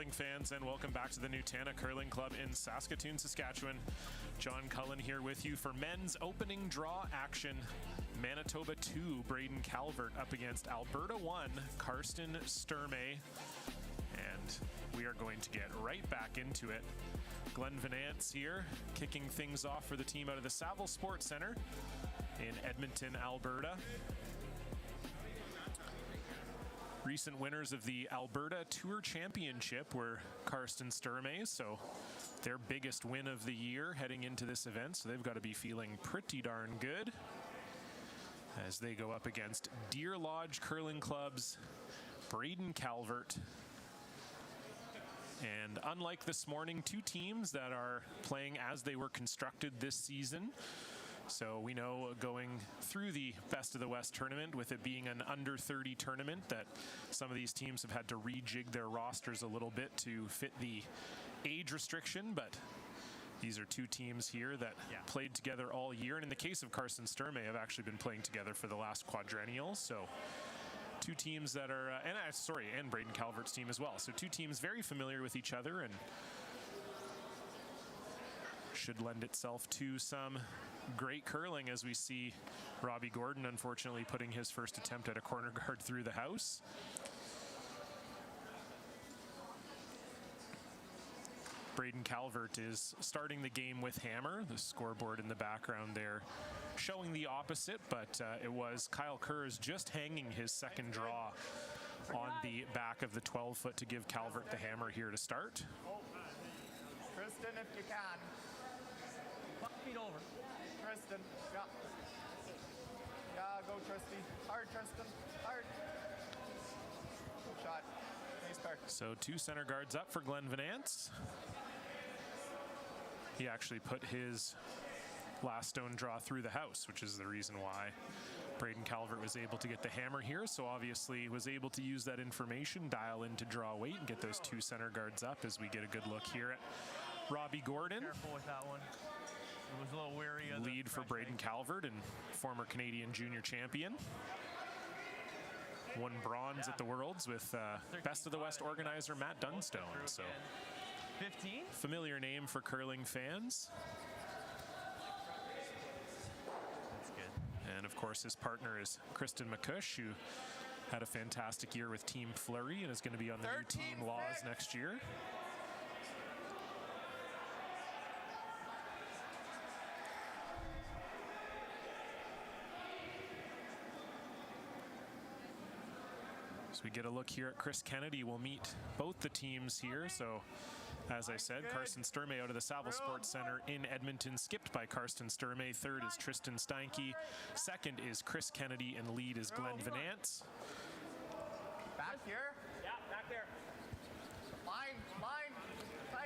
curling fans, and welcome back to the Nutana Curling Club in Saskatoon, Saskatchewan. John Cullen here with you for men's opening draw action. Manitoba 2, Braden Calvert up against Alberta 1, Karsten Sturmay. And we are going to get right back into it. Glenn Van Ants here, kicking things off for the team out of the Saville Sports Centre in Edmonton, Alberta. Recent winners of the Alberta Tour Championship were Karsten Sturmay, so their biggest win of the year heading into this event, so they've got to be feeling pretty darn good as they go up against Deer Lodge Curling Club's Braden Calvert. And unlike this morning, two teams that are playing as they were constructed this season. So we know going through the Best of the West tournament, with it being an under 30 tournament, that some of these teams have had to rejig their rosters a little bit to fit the age restriction, but these are two teams here that played together all year. And in the case of Karsten Sturmay, have actually been playing together for the last quadrennial. So two teams that are, and Braden Calvert's team as well. So two teams very familiar with each other and should lend itself to some great curling, as we see Robbie Gordon unfortunately putting his first attempt at a corner guard through the house. Braden Calvert is starting the game with hammer. The scoreboard in the background there showing the opposite, but it was Kyle Kurz just hanging his second draw on the back of the 12-foot to give Calvert the hammer here to start. Tristan, if you can. 5 feet over. Tristan, yeah. Yeah, go Tristy. Hard, Tristan, hard. Good shot. Nice part. So two center guards up for Glenn Van Ants. He actually put his last stone draw through the house, which is the reason why Braden Calvert was able to get the hammer here. So obviously was able to use that information, dial in to draw weight, and get those two center guards up as we get a good look here at Robbie Gordon. Careful with that one. It was a little weary of the lead for Braden Calvert, and former Canadian junior champion. Won bronze at the Worlds with Best of the West organizer Matt Dunstone. So 15? Familiar name for curling fans. That's good. And of course his partner is Kristen McCush, who had a fantastic year with Team Fleury and is going to be on the new Team Laws next year. So we get a look here at Chris Kennedy. We'll meet both the teams here. So as I said, Karsten Sturmay out of the Saville Sports Centre in Edmonton, skipped by Karsten Sturmay. Third is Tristan Steinke. Second is Chris Kennedy, and lead is Glenn Van Ants. Back here? Yeah, back there. Line.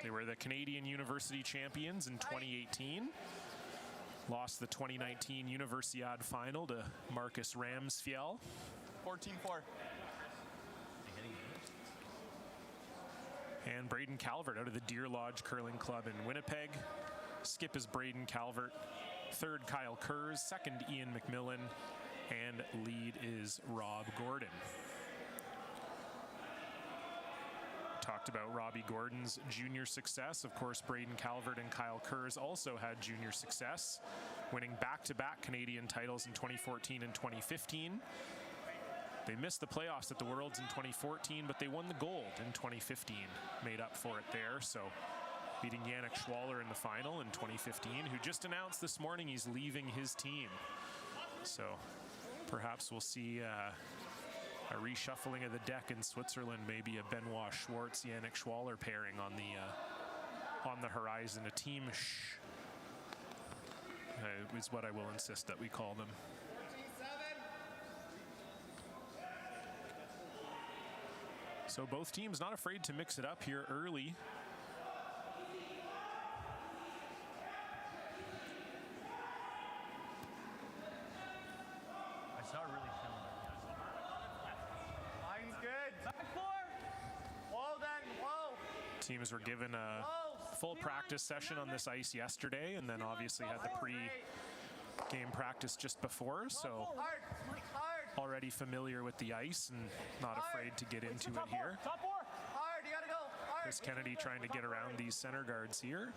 They were the Canadian University champions in 2018. Lost the 2019 Universiade final to Marcus Ramsfjell. 14-4. And Braden Calvert out of the Deer Lodge Curling Club in Winnipeg. Skip is Braden Calvert. Third, Kyle Kurz. Second, Ian McMillan. And lead is Rob Gordon. Talked about Robbie Gordon's junior success. Of course, Braden Calvert and Kyle Kurz also had junior success, winning back-to-back Canadian titles in 2014 and 2015. They missed the playoffs at the Worlds in 2014, but they won the gold in 2015, made up for it there. So beating Yannick Schwaller in the final in 2015, who just announced this morning he's leaving his team. So perhaps we'll see a reshuffling of the deck in Switzerland, maybe a Benoit Schwartz, Yannick Schwaller pairing on the horizon. A team is what I will insist that we call them. So both teams not afraid to mix it up here early. I saw it really feeling Line's good. Back four. Whoa, then. Whoa. Teams were given a full practice session on this ice yesterday, and then obviously had the pre-game practice just before. So already familiar with the ice and not afraid to get into it here. Top four. Hard, you gotta go. Hard. Chris Kennedy trying to get around these center guards here.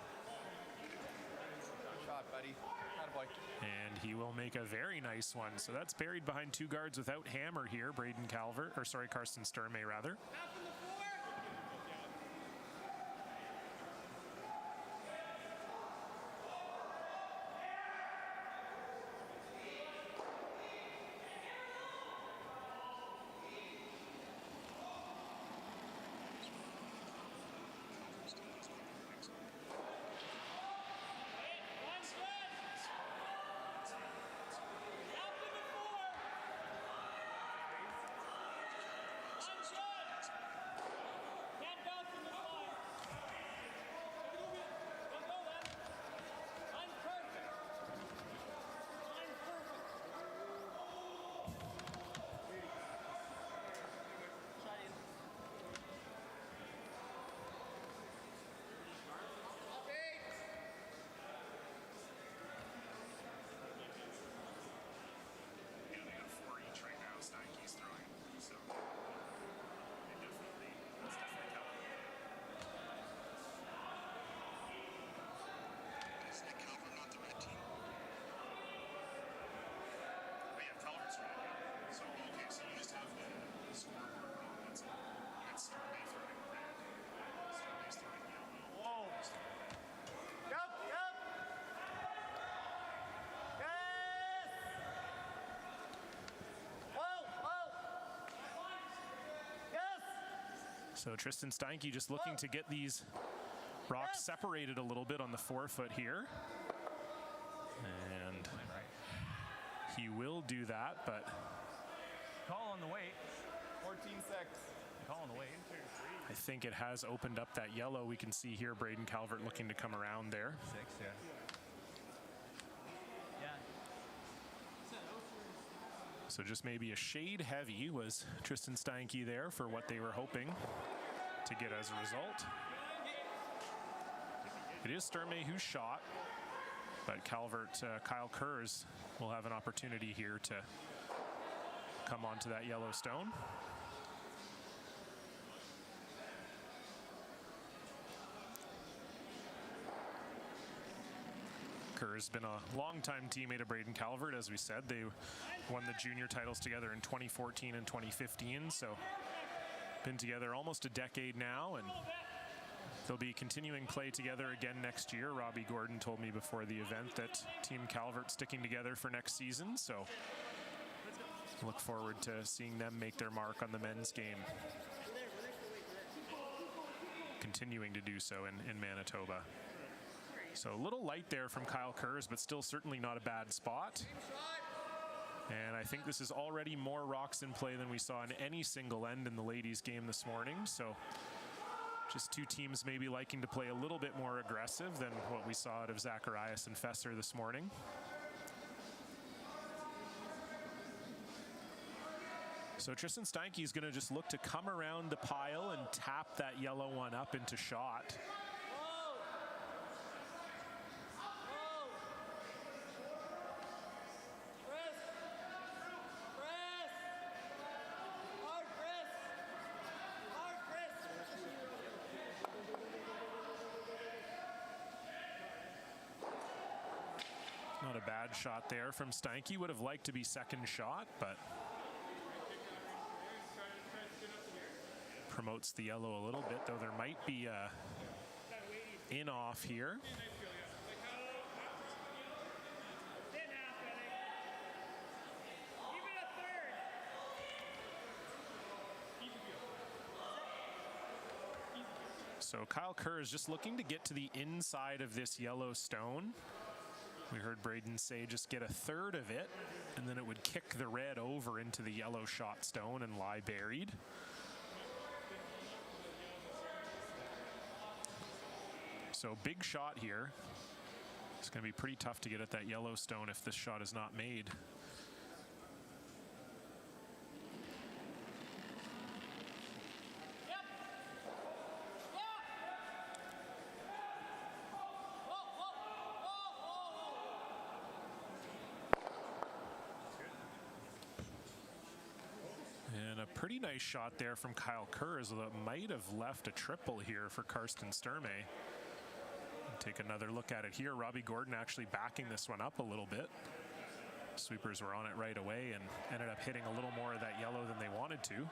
Good shot, buddy. Attaboy. And he will make a very nice one. So that's buried behind two guards without hammer here. Braden Calvert, or sorry, Carson Sturmay rather. So Tristan Steinke just looking to get these rocks separated a little bit on the forefoot here. And he will do that, but Call on the weight. 14-6. Call on the weight. I think it has opened up that yellow. We can see here Braden Calvert looking to come around there. 6, yeah. Yeah. So just maybe a shade heavy was Tristan Steinke there for what they were hoping to get as a result. It is Sturmay who shot, but Calvert, Kyle Kurz will have an opportunity here to come onto that yellow stone. Kerr's been a longtime teammate of Braden Calvert, as we said. They won the junior titles together in 2014 and 2015, so been together almost a decade now, and they'll be continuing play together again next year. Robbie Gordon told me before the event that Team Calvert sticking together for next season, so look forward to seeing them make their mark on the men's game, continuing to do so in Manitoba. So a little light there from Kyle Kurz, but still certainly not a bad spot. And I think this is already more rocks in play than we saw in any single end in the ladies' game this morning. So just two teams maybe liking to play a little bit more aggressive than what we saw out of Zacharias and Fesser this morning. So Tristan Steinke is going to just look to come around the pile and tap that yellow one up into shot. Not a bad shot there from Steinke. Would have liked to be second shot, but promotes the yellow a little bit, though there might be a in-off here. So Kyle Kerr is just looking to get to the inside of this yellow stone. We heard Braden say just get a third of it, and then it would kick the red over into the yellow shot stone and lie buried. So big shot here. It's going to be pretty tough to get at that yellow stone if this shot is not made. Pretty nice shot there from Kyle Kurz, that might have left a triple here for Karsten Sturmay. Take another look at it here. Robbie Gordon actually backing this one up a little bit. Sweepers were on it right away and ended up hitting a little more of that yellow than they wanted to.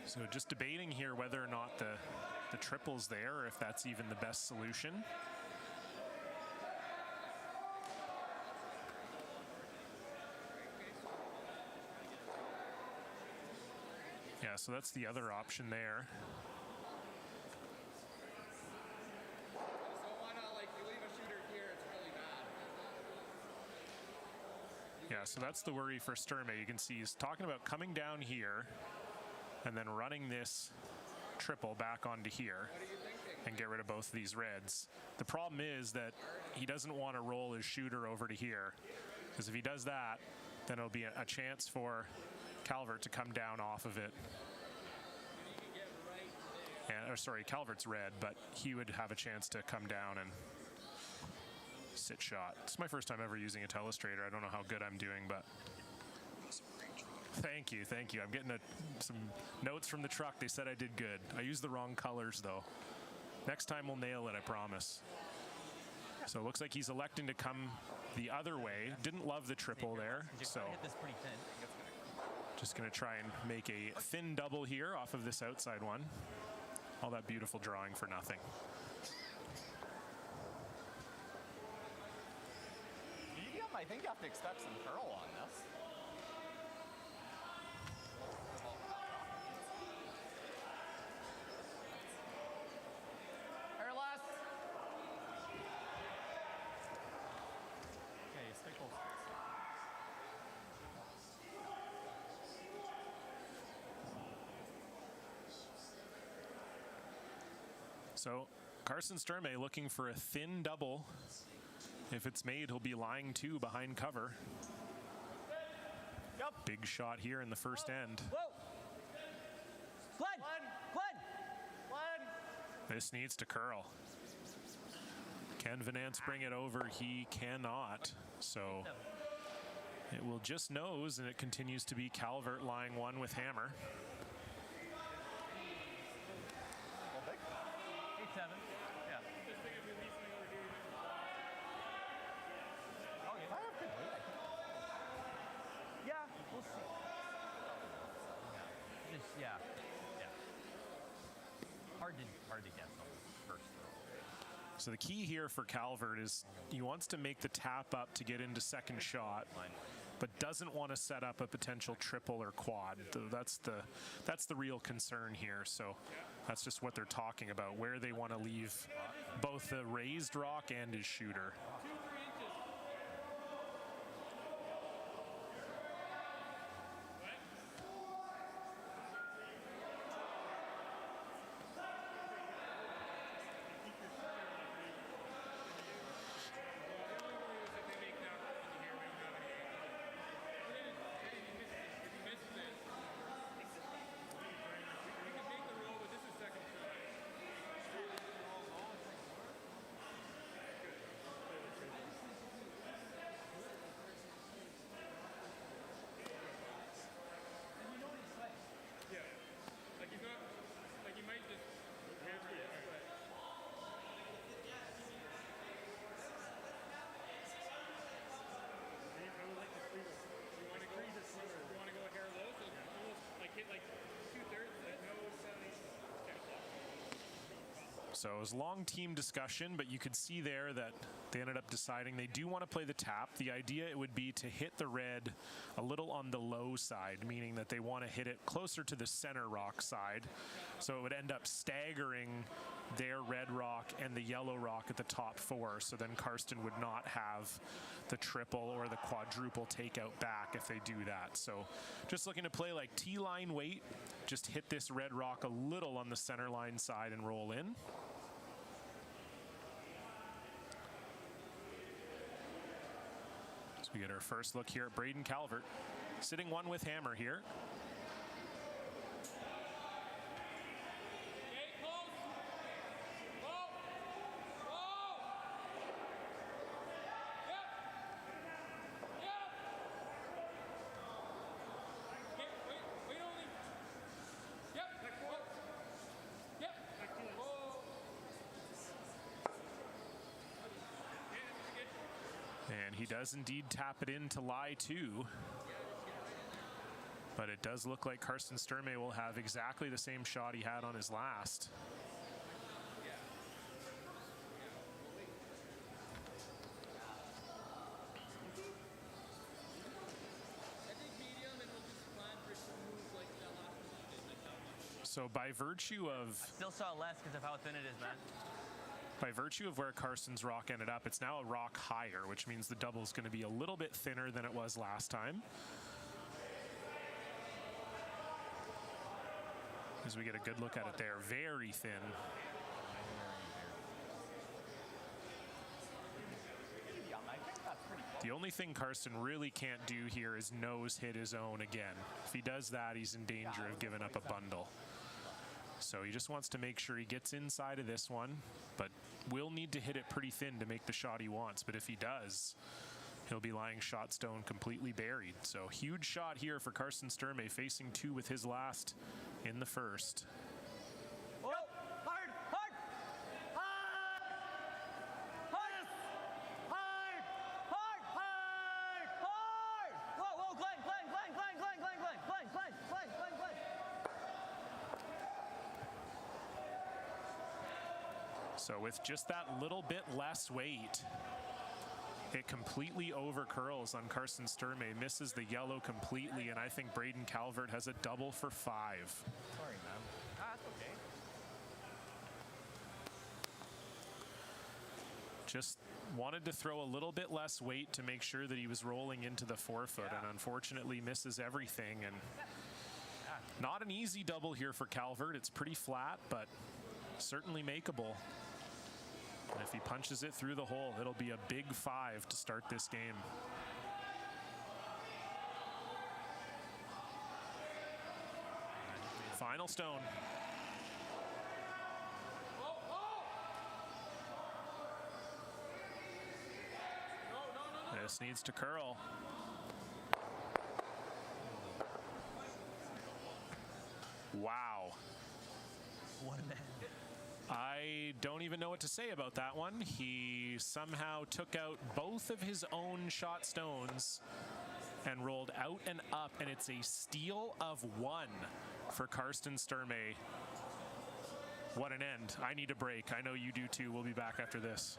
So just debating here whether or not the triple's there, or if that's even the best solution. Yeah, so that's the other option there. Yeah, so that's the worry for Sturmay. You can see he's talking about coming down here and then running this triple back onto here and get rid of both of these reds. The problem is that he doesn't want to roll his shooter over to here, because if he does that, then it'll be a chance for Calvert to come down off of it. And, or sorry, Calvert's red, but he would have a chance to come down and sit shot. It's my first time ever using a telestrator. I don't know how good I'm doing, but thank you, thank you. I'm getting some notes from the truck. They said I did good. I used the wrong colors, though. Next time we'll nail it, I promise. So it looks like he's electing to come the other way. Didn't love the triple there, so just going to try and make a thin double here off of this outside one. All that beautiful drawing for nothing. Medium, I think you have to expect some curl on this. So Karsten Sturmay looking for a thin double. If it's made, he'll be lying two behind cover. Yep. Big shot here in the first end. Whoa! Flood! Flood! Flood! This needs to curl. Can Venance bring it over? He cannot. So it will just nose, and it continues to be Calvert lying one with hammer. 8-7. Yeah. Oh, yeah. Yeah, we'll see. Just, yeah. Hard to guess on the first throw. So the key here for Calvert is he wants to make the tap up to get into second shot, but doesn't want to set up a potential triple or quad. That's the real concern here. So that's just what they're talking about, where they want to leave both the raised rock and his shooter. So it was a long team discussion, but you could see there that they ended up deciding they do want to play the tap. The idea it would be to hit the red a little on the low side, meaning that they want to hit it closer to the center rock side. So it would end up staggering their red rock and the yellow rock at the top four. So then Karsten would not have the triple or the quadruple takeout back if they do that. So just looking to play like T-line weight, just hit this red rock a little on the center line side and roll in. We get our first look here at Braden Calvert, sitting one with hammer here. And he does indeed tap it into lie two. But it does look like Karsten Sturmay will have exactly the same shot he had on his last. So by virtue of... Still saw less because of how thin it is, man. By virtue of where Karsten's rock ended up, it's now a rock higher, which means the double is going to be a little bit thinner than it was last time. As we get a good look at it there, very thin. The only thing Karsten really can't do here is nose hit his own again. If he does that, he's in danger of giving up a bundle. So he just wants to make sure he gets inside of this one, but will need to hit it pretty thin to make the shot he wants. But if he does, he'll be lying shot stone completely buried. So huge shot here for Karsten Sturmay, facing two with his last in the first. Oh, hard, hard, hard, hard, hard, hard, hard, hard. Whoa, whoa, Glenn. So with just that little bit less weight, it completely over curls on Karsten Sturmay, misses the yellow completely, and I think Braden Calvert has a double for 5. Sorry, man. That's okay. Just wanted to throw a little bit less weight to make sure that he was rolling into the forefoot, and unfortunately misses everything. And not an easy double here for Calvert. It's pretty flat, but certainly makeable. And if he punches it through the hole, it'll be a big 5 to start this game. Final stone. This needs to curl. Wow. What a man. I don't even know what to say about that one. He somehow took out both of his own shot stones and rolled out and up, and it's a steal of 1 for Karsten Sturmay. What an end. I need a break. I know you do too. We'll be back after this.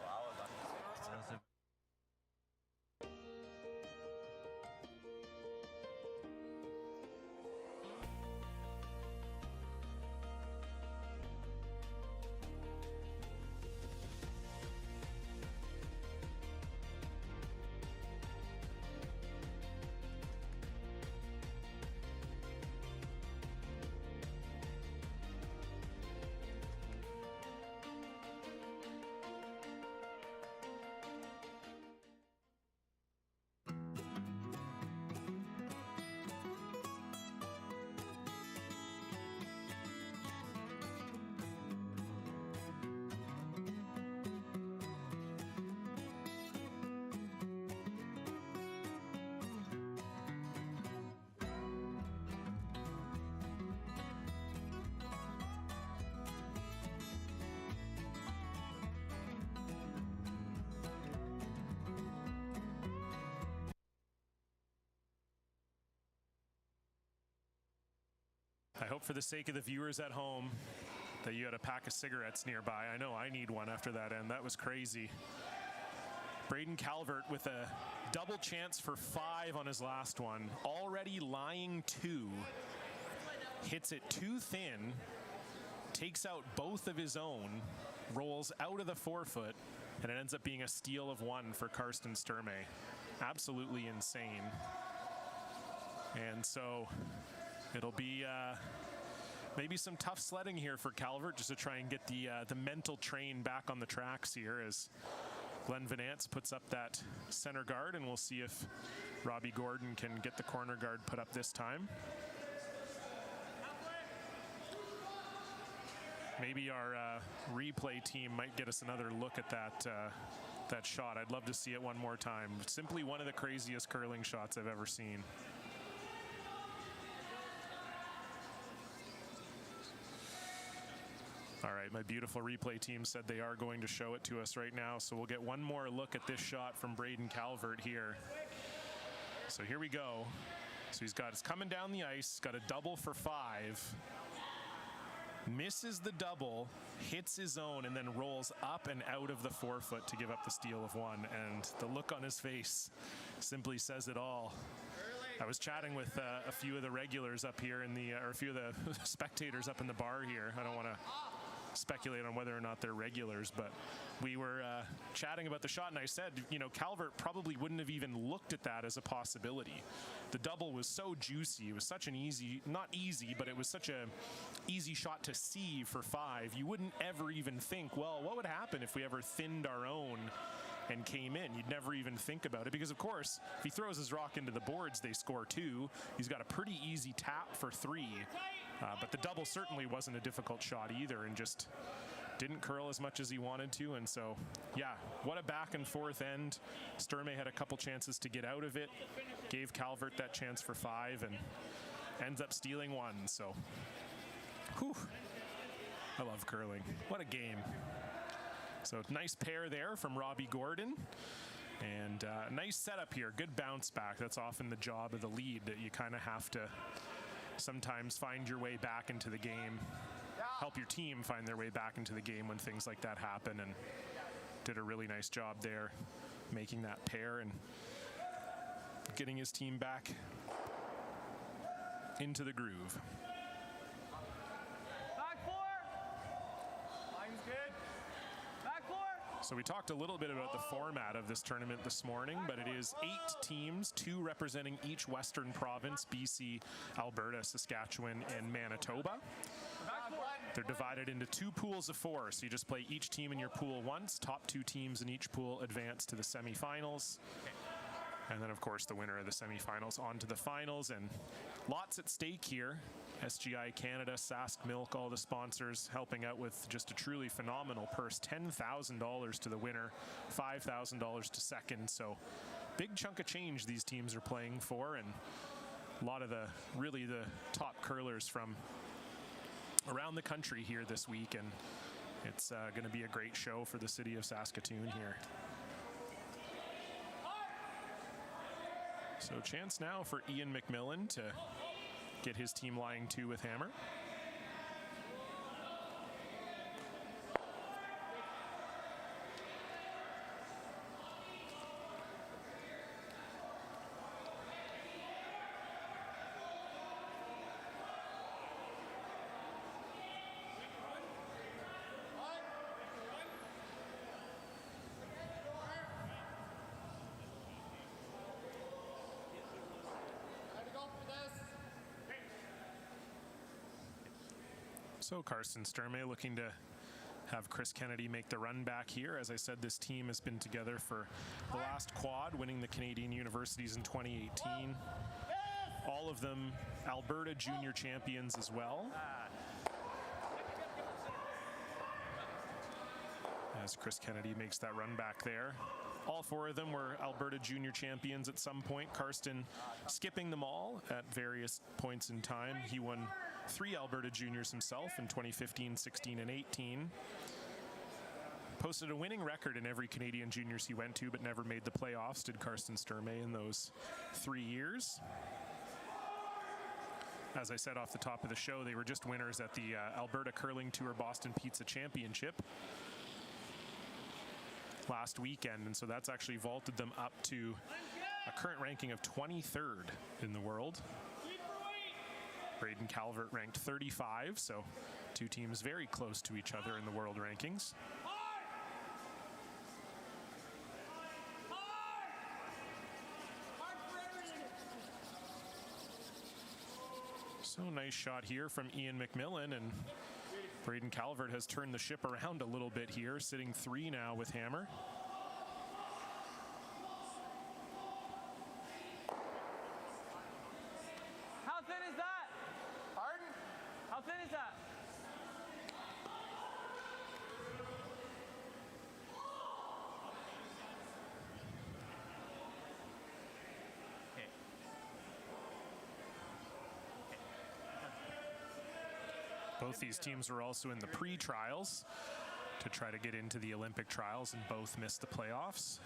I hope for the sake of the viewers at home that you had a pack of cigarettes nearby. I know I need one after that end. That was crazy. Braden Calvert with a double chance for 5 on his last one. Already lying 2. Hits it too thin. Takes out both of his own. Rolls out of the forefoot. And it ends up being a steal of 1 for Karsten Sturmay. Absolutely insane. And so it'll be maybe some tough sledding here for Calvert, just to try and get the mental train back on the tracks here, as Glenn Venance puts up that center guard, and we'll see if Robbie Gordon can get the corner guard put up this time. Maybe our replay team might get us another look at that shot. I'd love to see it one more time. Simply one of the craziest curling shots I've ever seen. All right, my beautiful replay team said they are going to show it to us right now, so we'll get one more look at this shot from Braden Calvert here. So here we go. So it's coming down the ice, got a double for 5. Misses the double, hits his own, and then rolls up and out of the forefoot to give up the steal of 1. And the look on his face simply says it all. I was chatting with a few of the regulars up here or a few of the spectators up in the bar here. I don't want to speculate on whether or not they're regulars, but we were chatting about the shot, and I said, Calvert probably wouldn't have even looked at that as a possibility. The double was so juicy. It was such an not easy, but it was such a easy shot to see for 5. You wouldn't ever even think, well, what would happen if we ever thinned our own and came in? You'd never even think about it, because of course, if he throws his rock into the boards, they score 2. He's got a pretty easy tap for 3. But the double certainly wasn't a difficult shot either, and just didn't curl as much as he wanted to. And so, yeah, what a back and forth end. Sturmay had a couple chances to get out of it, gave Calvert that chance for 5, and ends up stealing 1. So, whew, I love curling. What a game. So nice pair there from Robbie Gordon. And nice setup here. Good bounce back. That's often the job of the lead, that you kind of have to sometimes find your way back into the game, help your team find their way back into the game when things like that happen, and did a really nice job there making that pair and getting his team back into the groove. Back 4. Line's good. Back 4. So we talked a little bit about the format of this tournament this morning, but it is 8 teams, 2 representing each Western province: BC, Alberta, Saskatchewan, and Manitoba. They're divided into 2 pools of 4, so you just play each team in your pool once. Top 2 teams in each pool advance to the semifinals. And then, of course, the winner of the semifinals on to the finals. And lots at stake here. SGI Canada, Sask Milk, all the sponsors helping out with just a truly phenomenal purse. $10,000 to the winner, $5,000 to second. So big chunk of change these teams are playing for, and a lot of the top curlers from around the country here this week, and it's going to be a great show for the city of Saskatoon here. So chance now for Ian McMillan to get his team lying 2 with hammer. So Carson Sturmay looking to have Chris Kennedy make the run back here. As I said, this team has been together for the last quad, winning the Canadian Universities in 2018. All of them Alberta junior champions as well. As Chris Kennedy makes that run back there. All 4 of them were Alberta junior champions at some point. Karsten skipping them all at various points in time. He won 3 Alberta juniors himself in 2015, 16, and 18. Posted a winning record in every Canadian juniors he went to, but never made the playoffs, did Carsten Sturmay in those 3 years. As I said off the top of the show, they were just winners at the Alberta Curling Tour Boston Pizza Championship last weekend, and so that's actually vaulted them up to a current ranking of 23rd in the world. Braden Calvert ranked 35, so 2 teams very close to each other in the world rankings. So nice shot here from Ian McMillan, and Braden Calvert has turned the ship around a little bit here, sitting 3 now with hammer. Both these teams were also in the pre-trials to try to get into the Olympic trials, and both missed the playoffs.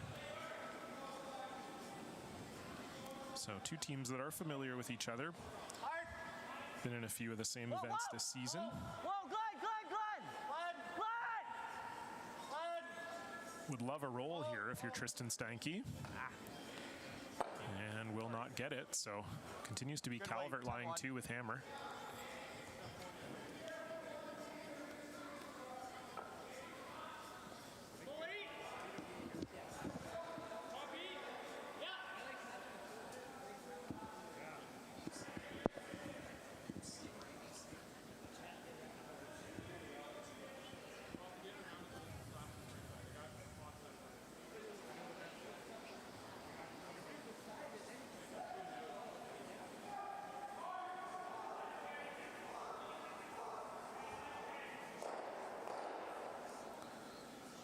So two teams that are familiar with each other. Been in a few of the same events this season. Would love a roll here if you're Tristan Stanke. And will not get it, so continues to be Calvert lying 2 with hammer.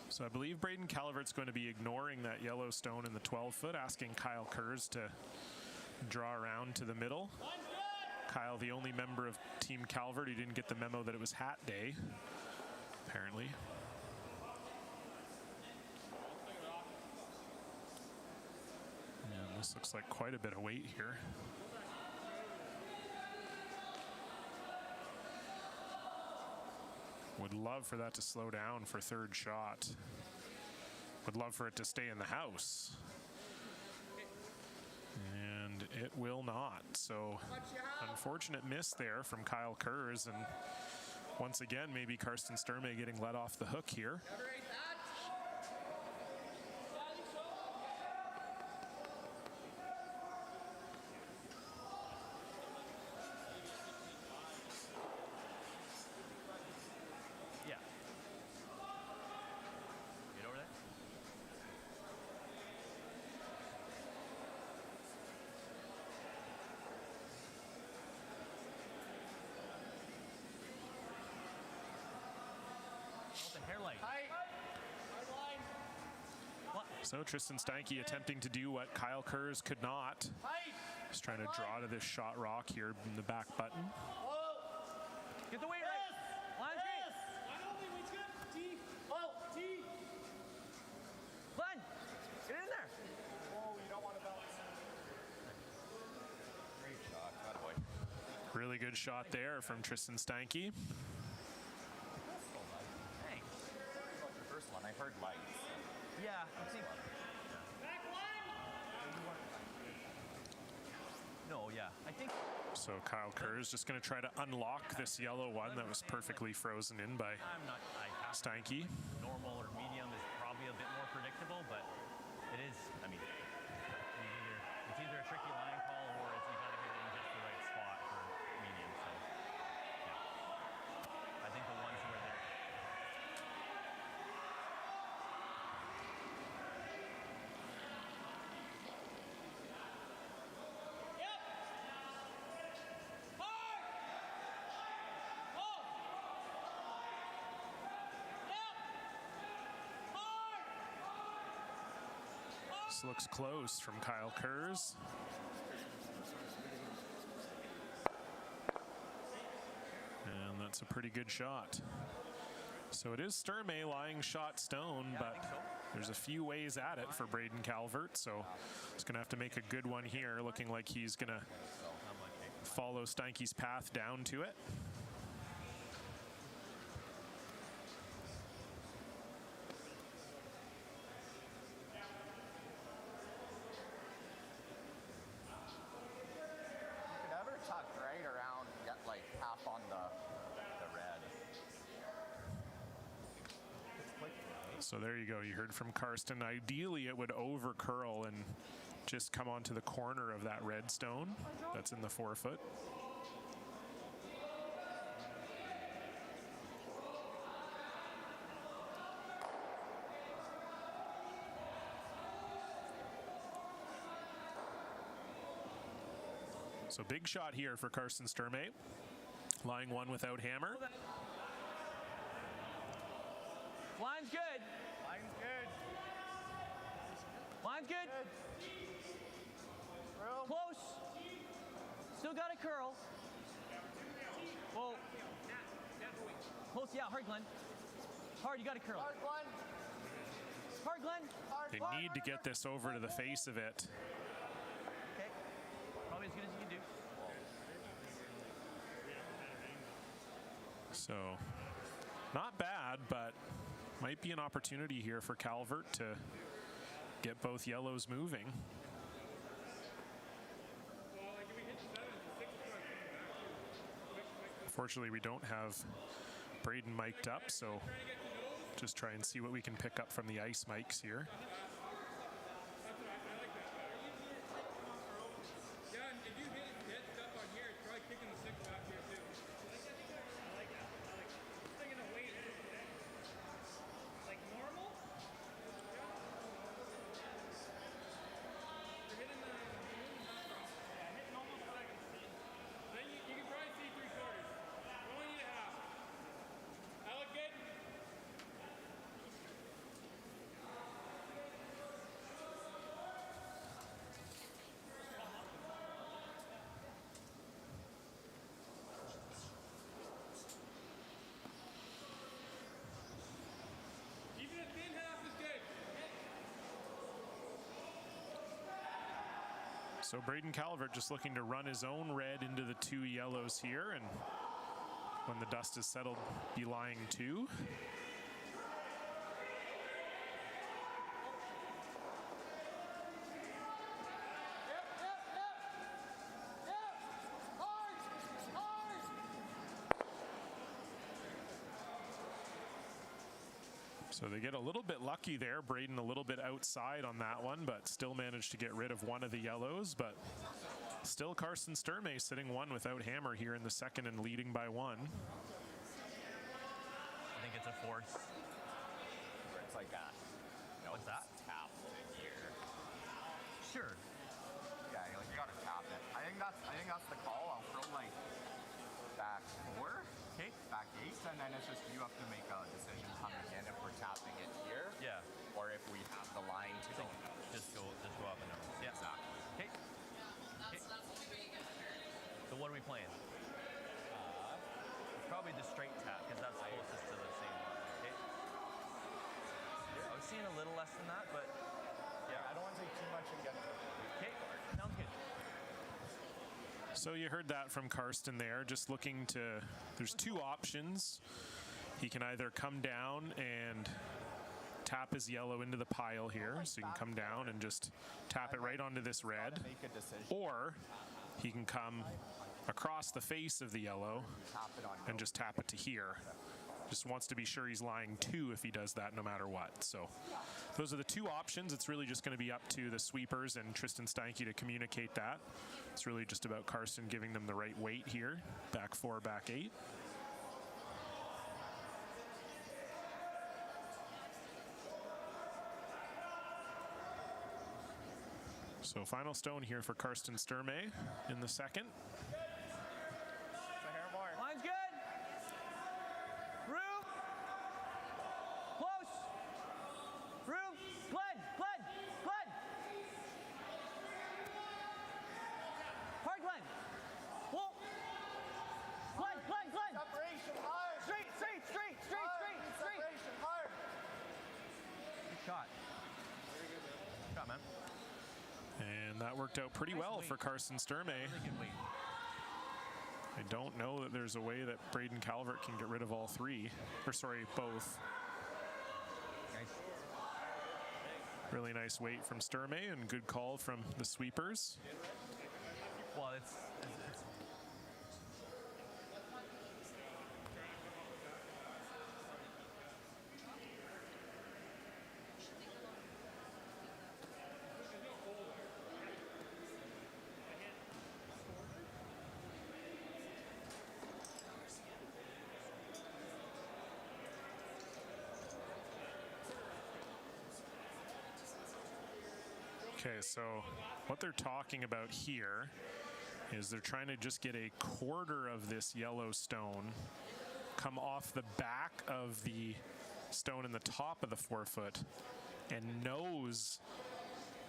So I believe Braden Calvert's going to be ignoring that yellow stone in the 12-foot, asking Kyle Kurz to draw around to the middle. Kyle, the only member of Team Calvert who didn't get the memo that it was hat day, apparently. And this looks like quite a bit of weight here. Would love for that to slow down for third shot. Would love for it to stay in the house. And it will not. So unfortunate miss there from Kyle Kurz. And once again, maybe Karsten Sturmay getting let off the hook here. So Tristan Stanke attempting to do what Kyle Kurz could not. Just trying to draw to this shot rock here in the back button. Get the weight right. Line Glenn, get in there. Whoa, you don't want to balance. Great shot. Attaboy. Really good shot there from Tristan Stanke. Hey. About the first one, I heard lights. Yeah, I think. No, yeah, I think. So Kyle Kurz just going to try to unlock this yellow one that was perfectly frozen in by Stanke. Normal or medium is probably a bit more predictable, but it is, I mean, it's either a tricky line call or it's you got to hit it in just the right spot for medium. So, yeah. I think the ones where they're This looks close from Kyle Kurz. And that's a pretty good shot. So it is Sturmay lying shot stone, but there's a few ways at it for Braden Calvert. So he's going to have to make a good one here, looking like he's going to follow Stanke's path down to it. Tuck right around, get like half on the red. So there you go. You heard from Karsten. Ideally, it would over curl and just come onto the corner of that red stone that's in the 4-foot. So big shot here for Karsten Sturmay. Lying one without hammer. Line's good. Line's good. Line's good. Close. Still got a curl. Well, Yeah, hard, Glenn. Hard, you got to curl. Hard one. Hard, Glenn. Hard They one. need to get this over to the face of it. Okay. Probably as good as you can do. So, not bad, but might be an opportunity here for Calvert to get both yellows moving. Fortunately, we don't have Braden mic'd up, so just try and see what we can pick up from the ice mics here. So Braden Calvert just looking to run his own red into the two yellows here, and when the dust is settled, be lying two. So they get a little bit lucky there. Braden a little bit outside on that one, but still managed to get rid of one of the yellows. But still Carson Sturmay sitting one without hammer here in the second and leading by one. I think it's a force. It's like that. What's that? Tap in here. Sure. Yeah, you gotta tap it. I think that's the call. I'll throw like back 4, Okay. back 8, and then it's just you have to make a decision coming in if we're tapping it here, Yeah. or if we have the line to go. Just go up a number. Yeah. Exactly. Okay. So what are we playing? Probably the straight tap, because that's closest to the same one. Okay. I was seeing a little less than that, but Yeah, I don't want to take too much and get. okay. Sounds good. So you heard that from Karsten there, just looking to, there's two options. He can either come down and tap his yellow into the pile here, so he can come down and just tap it right onto this red, Make a decision. or he can come across the face of the yellow Tap it on. and just tap it to here. Just wants to be sure he's lying two if he does that no matter what. So those are the two options. It's really just going to be up to the sweepers and Tristan Steinke to communicate that. It's really just about Karsten giving them the right weight here. Back 4, back 8. So final stone here for Karsten Sturmay in the second. Line's good. Room. Close. Room. Glenn. Hard, Glenn. Whoa. Glenn. Separation hard. Straight. Separation hard. Good shot. Good shot, man. And that worked out pretty well for Karsten Sturmay. Really good weight. I don't know that there's a way that Braden Calvert can get rid of all three. Or sorry, both. Nice. Really nice weight from Sturmay and good call from the sweepers. Well, it's Okay, so what they're talking about here is they're trying to just get a quarter of this yellow stone come off the back of the stone in the top of the forefoot and nose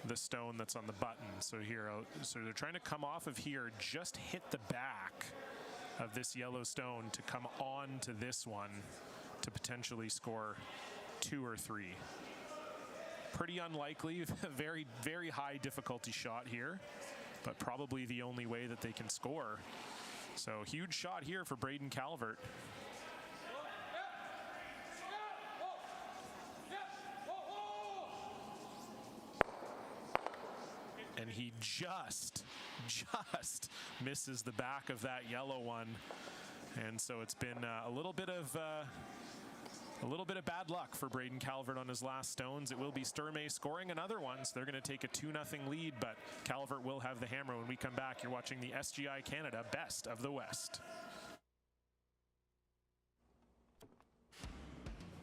the stone that's on the button. So here, so they're trying to come off of here, just hit the back of this yellow stone to come on to this one to potentially score 2 or 3. Pretty unlikely, very, very high difficulty shot here, but probably the only way that they can score. So huge shot here for Braden Calvert. And he just misses the back of that yellow one. And so it's been a little bit of bad luck for Braden Calvert on his last stones. It will be Sturmay scoring another one, so they're going to take a 2-0 lead, but Calvert will have the hammer when we come back. You're watching the SGI Canada Best of the West.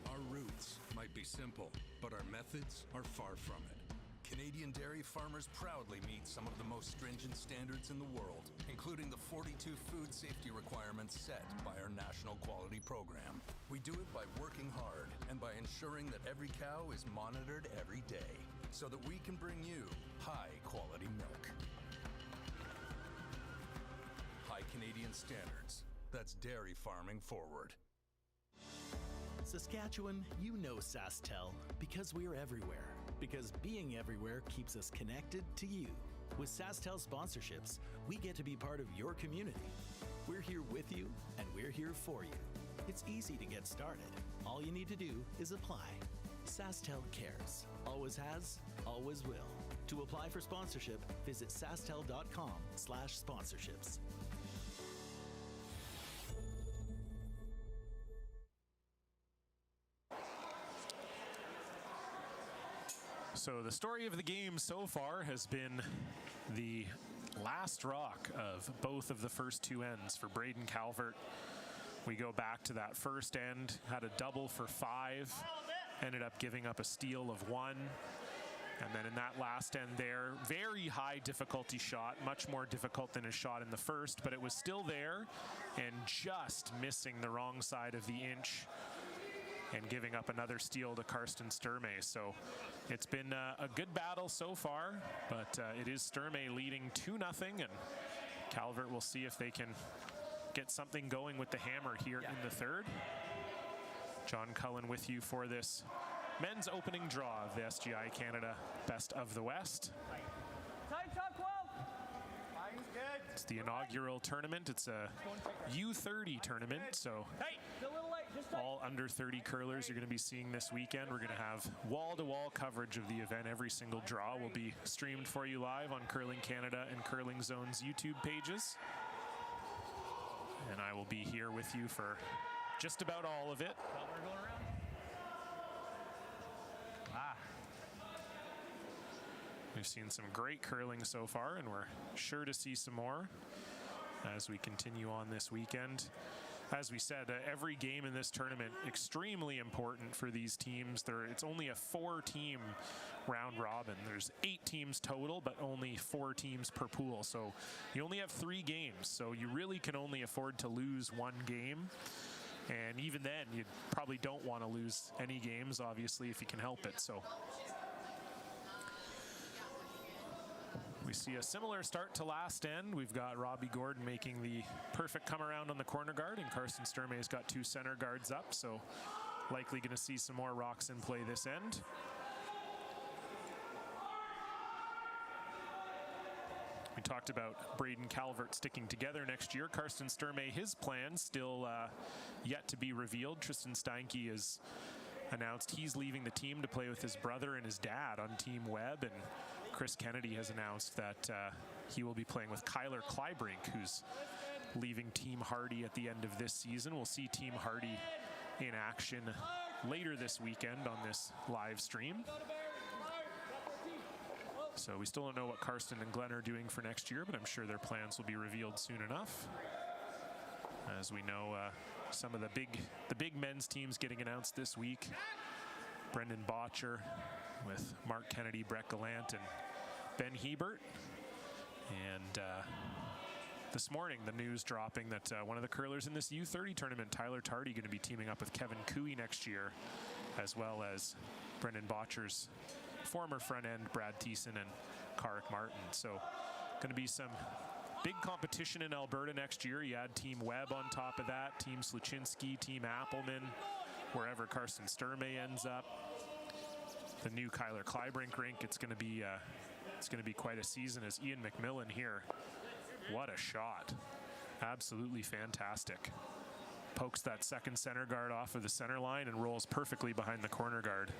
Our roots might be simple, but our methods are far from it. Canadian dairy farmers proudly meet some of the most stringent standards in the world, including the 42 food safety requirements set by our national quality program. We do it by working hard and by ensuring that every cow is monitored every day so that we can bring you high quality milk. High Canadian standards. That's dairy farming forward. Saskatchewan, you know SaskTel because we're everywhere. Because being everywhere keeps us connected to you. With SaskTel sponsorships, we get to be part of your community. We're here with you, and we're here for you. It's easy to get started. All you need to do is apply. SaskTel cares. Always has, always will. To apply for sponsorship, visit sastel.com/sponsorships. So the story of the game so far has been the last rock of both of the first two ends for Braden Calvert. We go back to that first end, had a double for 5, ended up giving up a steal of 1. And then in that last end there, very high difficulty shot, much more difficult than his shot in the first, but it was still there and just missing the wrong side of the inch and giving up another steal to Karsten Sturmay. So it's been a good battle so far, but it is Sturmay leading 2-0, and Calvert will see if they can get something going with the hammer here in the third. John Cullen with you for this men's opening draw of the SGI Canada Best of the West. Tight top 12. Line's good. It's the inaugural tournament. It's a U30 tournament, so Hey, a little late. Just tight. all under 30 curlers you're going to be seeing this weekend. We're going to have wall-to-wall coverage of the event. Every single draw will be streamed for you live on Curling Canada and Curling Zone's YouTube pages. And I will be here with you for just about all of it. Thought we were going around. We've seen some great curling so far, and we're sure to see some more as we continue on this weekend. As we said, every game in this tournament extremely important for these teams. It's only a 4-team round robin. There's 8 teams total, but only 4 teams per pool. So you only have 3 games. So you really can only afford to lose 1 game. And even then, you probably don't want to lose any games, obviously, if you can help it. So we see a similar start to last end. We've got Robbie Gordon making the perfect come around on the corner guard, and Karsten Sturmay has got 2 center guards up, so likely going to see some more rocks in play this end. We talked about Braden Calvert sticking together next year. Karsten Sturmay, his plans still yet to be revealed. Tristan Steinke has announced he's leaving the team to play with his brother and his dad on Team Webb, and Chris Kennedy has announced that he will be playing with Kyler Kleibrink, who's leaving Team Hardy at the end of this season. We'll see Team Hardy in action later this weekend on this live stream. So we still don't know what Karsten and Glenn are doing for next year, but I'm sure their plans will be revealed soon enough. As we know, some of the big men's teams getting announced this week. Brendan Botcher with Mark Kennedy, Brett Gallant, and Ben Hebert. And this morning, the news dropping that one of the curlers in this U30 tournament, Tyler Tardy, going to be teaming up with Kevin Cooey next year, as well as Brendan Botcher's former front end, Brad Thiessen and Karik Martin. So going to be some big competition in Alberta next year. You add Team Webb on top of that, Team Sluchinski, Team Appelman, wherever Karsten Sturmay ends up. The new Kyler Kleibrink rink, it's going to be quite a season as Ian McMillan here. What a shot. Absolutely fantastic. Pokes that second center guard off of the center line and rolls perfectly behind the corner guard.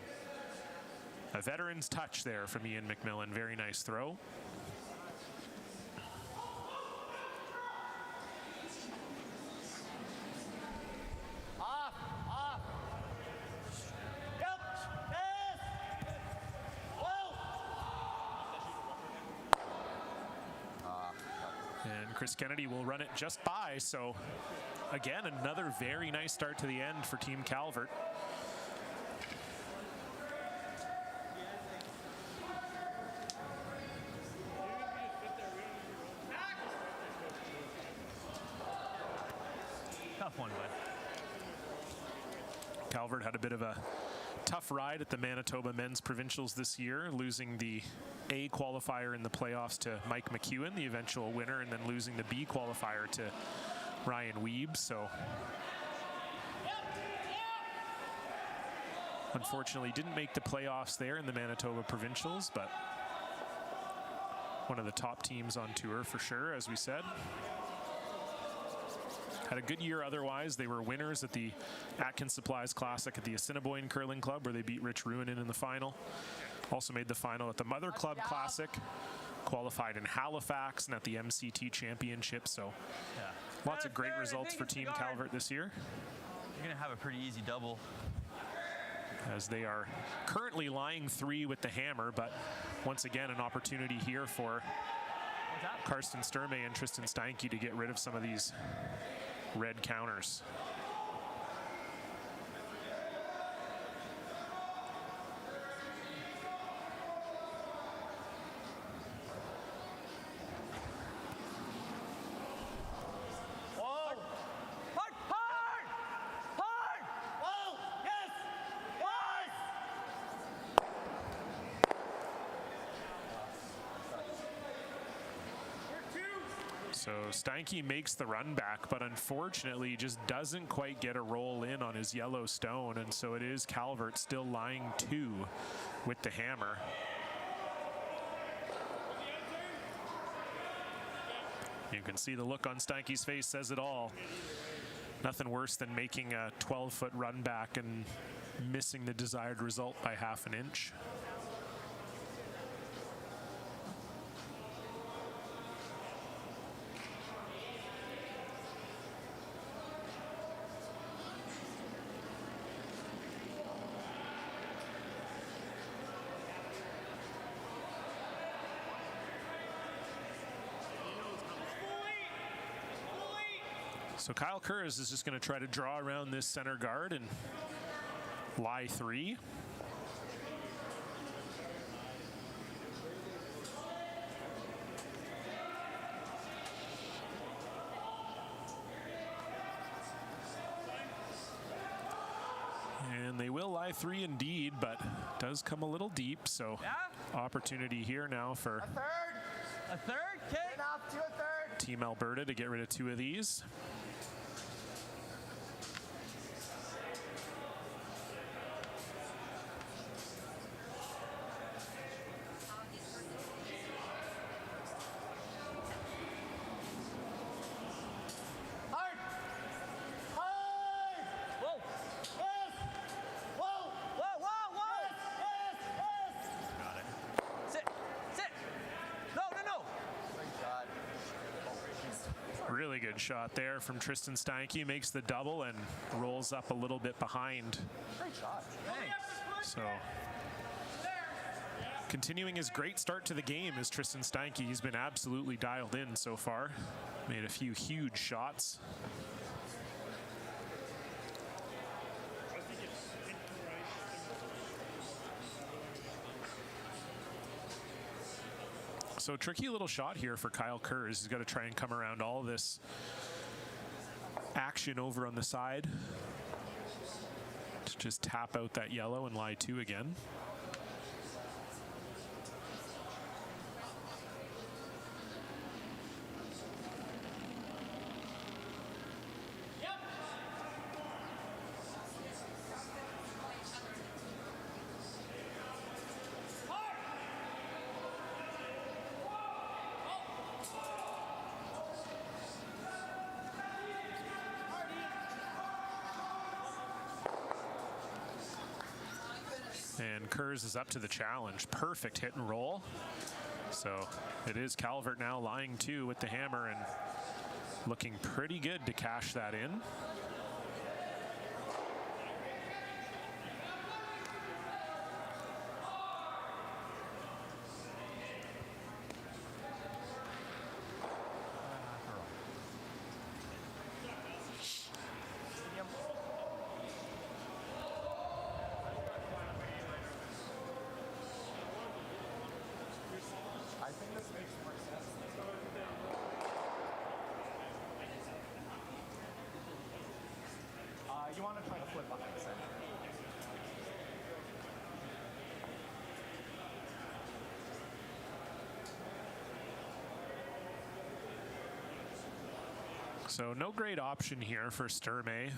A veteran's touch there from Ian McMillan. Very nice throw. And Chris Kennedy will run it just by. So again, another very nice start to the end for Team Calvert. Tough one, bud. Calvert had a bit of a tough ride at the Manitoba Men's Provincials this year, losing the A qualifier in the playoffs to Mike McEwen, the eventual winner, and then losing the B qualifier to Ryan Weeb. So unfortunately didn't make the playoffs there in the Manitoba Provincials, but one of the top teams on tour for sure, as we said. Had a good year otherwise. They were winners at the Atkins Supplies Classic at the Assiniboine Curling Club, where they beat Rich Ruonen in the final. Also made the final at the Mother Club Classic, qualified in Halifax and at the MCT Championship. So lots of great results for Team Calvert this year. You're going to have a pretty easy double. As they are currently lying 3 with the hammer, but once again, an opportunity here for Karsten Sturmay and Tristan Steinke to get rid of some of these red counters. So Steinke makes the run back, but unfortunately just doesn't quite get a roll in on his yellow stone, and so it is Calvert still lying 2 with the hammer. You can see the look on Steinke's face says it all. Nothing worse than making a 12-foot run back and missing the desired result by half an inch. So Kyle Kurz is just going to try to draw around this center guard and lie 3. And they will lie 3 indeed, but does come a little deep. So opportunity here now for A third kick. Team Alberta to get rid of 2 of these. Really good shot there from Tristan Steinke. Makes the double and rolls up a little bit behind. Great shot. So continuing his great start to the game is Tristan Steinke. He's been absolutely dialed in so far. Made a few huge shots. So tricky little shot here for Kyle Kurz. He's got to try and come around all this action over on the side to just tap out that yellow and lie 2 again. And Kurz is up to the challenge. Perfect hit and roll. So it is Calvert now lying 2 with the hammer and looking pretty good to cash that in. I think this makes more sense. You want to try to flip behind center. So no great option here for Sturmay.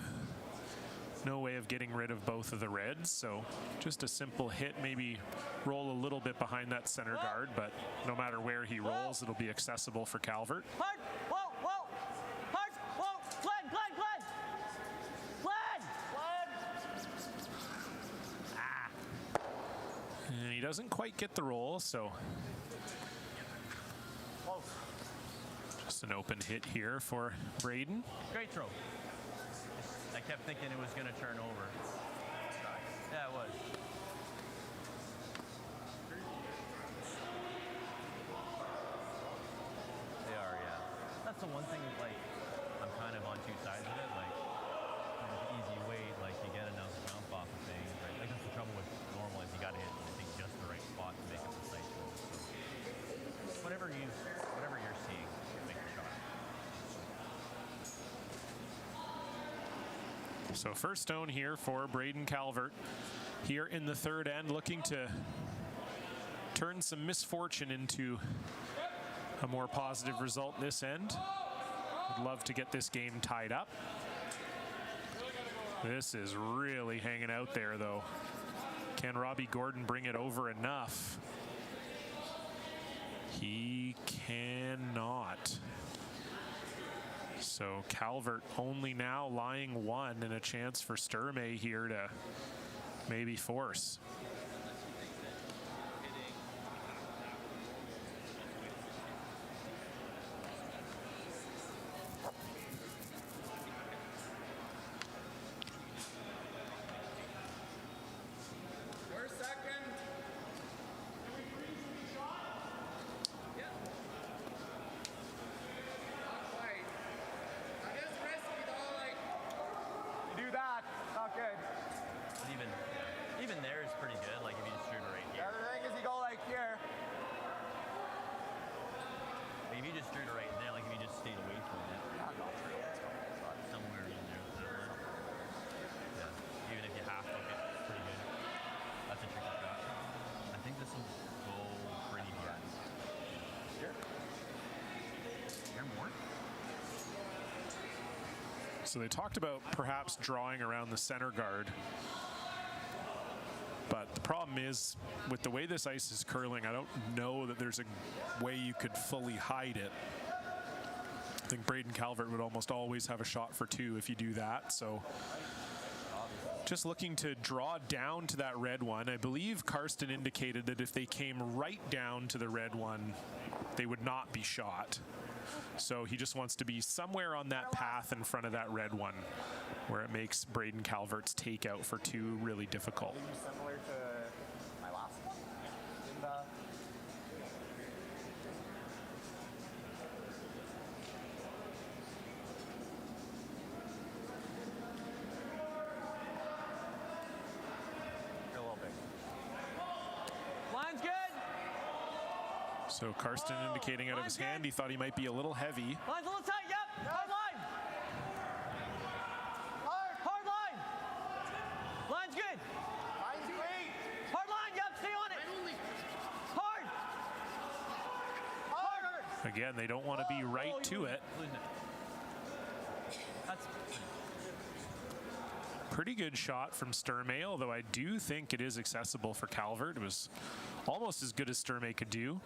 No way of getting rid of both of the reds, so just a simple hit, maybe roll a little bit behind that center guard, but no matter where he rolls, it'll be accessible for Calvert. Hard! Whoa! Whoa! Hard! Whoa! Glenn! Glenn! Glenn! Glenn! And he doesn't quite get the roll, so just an open hit here for Braden. Great throw. I kept thinking it was going to turn over. Yeah, it was. They are, yeah. That's the one thing, like, I'm kind of on two sides of it. Like, the easy way, like, you get enough jump off of things, right? Like, that's the trouble with normal is you got to hit, I think, just the right spot to make a precise move. So, whatever you're seeing, make the shot. So first stone here for Braden Calvert here in the third end, looking to turn some misfortune into a more positive result this end. Would love to get this game tied up. This is really hanging out there though. Can Robbie Gordon bring it over enough? He cannot. So Calvert only now lying 1 and a chance for Sturmay here to maybe force. We're second. Do that. Not good. But even there is pretty good. Like, if you just shoot it right The here. other thing is you go like here. Like, if you just shoot it right there, like, if you just stayed away from it. Somewhere in there. Yeah. Even if you half look it, it's pretty good. That's a tricky shot. I think this will go pretty hard. Here. Here more? So they talked about perhaps drawing around the center guard. But the problem is, with the way this ice is curling, I don't know that there's a way you could fully hide it. I think Braden Calvert would almost always have a shot for 2 if you do that. So just looking to draw down to that red one. I believe Karsten indicated that if they came right down to the red one, they would not be shot. So he just wants to be somewhere on that path in front of that red one, where it makes Braden Calvert's takeout for 2 really difficult. Similar to my last one. In the You're a little big. Line's good. So Karsten indicating out of his hand he thought he might be a little heavy. Line's a little tight. Yep. Hard line. Hard line. Line's good. Mine's great. Hard line. Yep. Stay on it. Hard. Harder. Again, they don't want to be right to it. Losing it. That's Pretty good shot from Sturmay, although I do think it is accessible for Calvert. It was almost as good as Sturmay could do.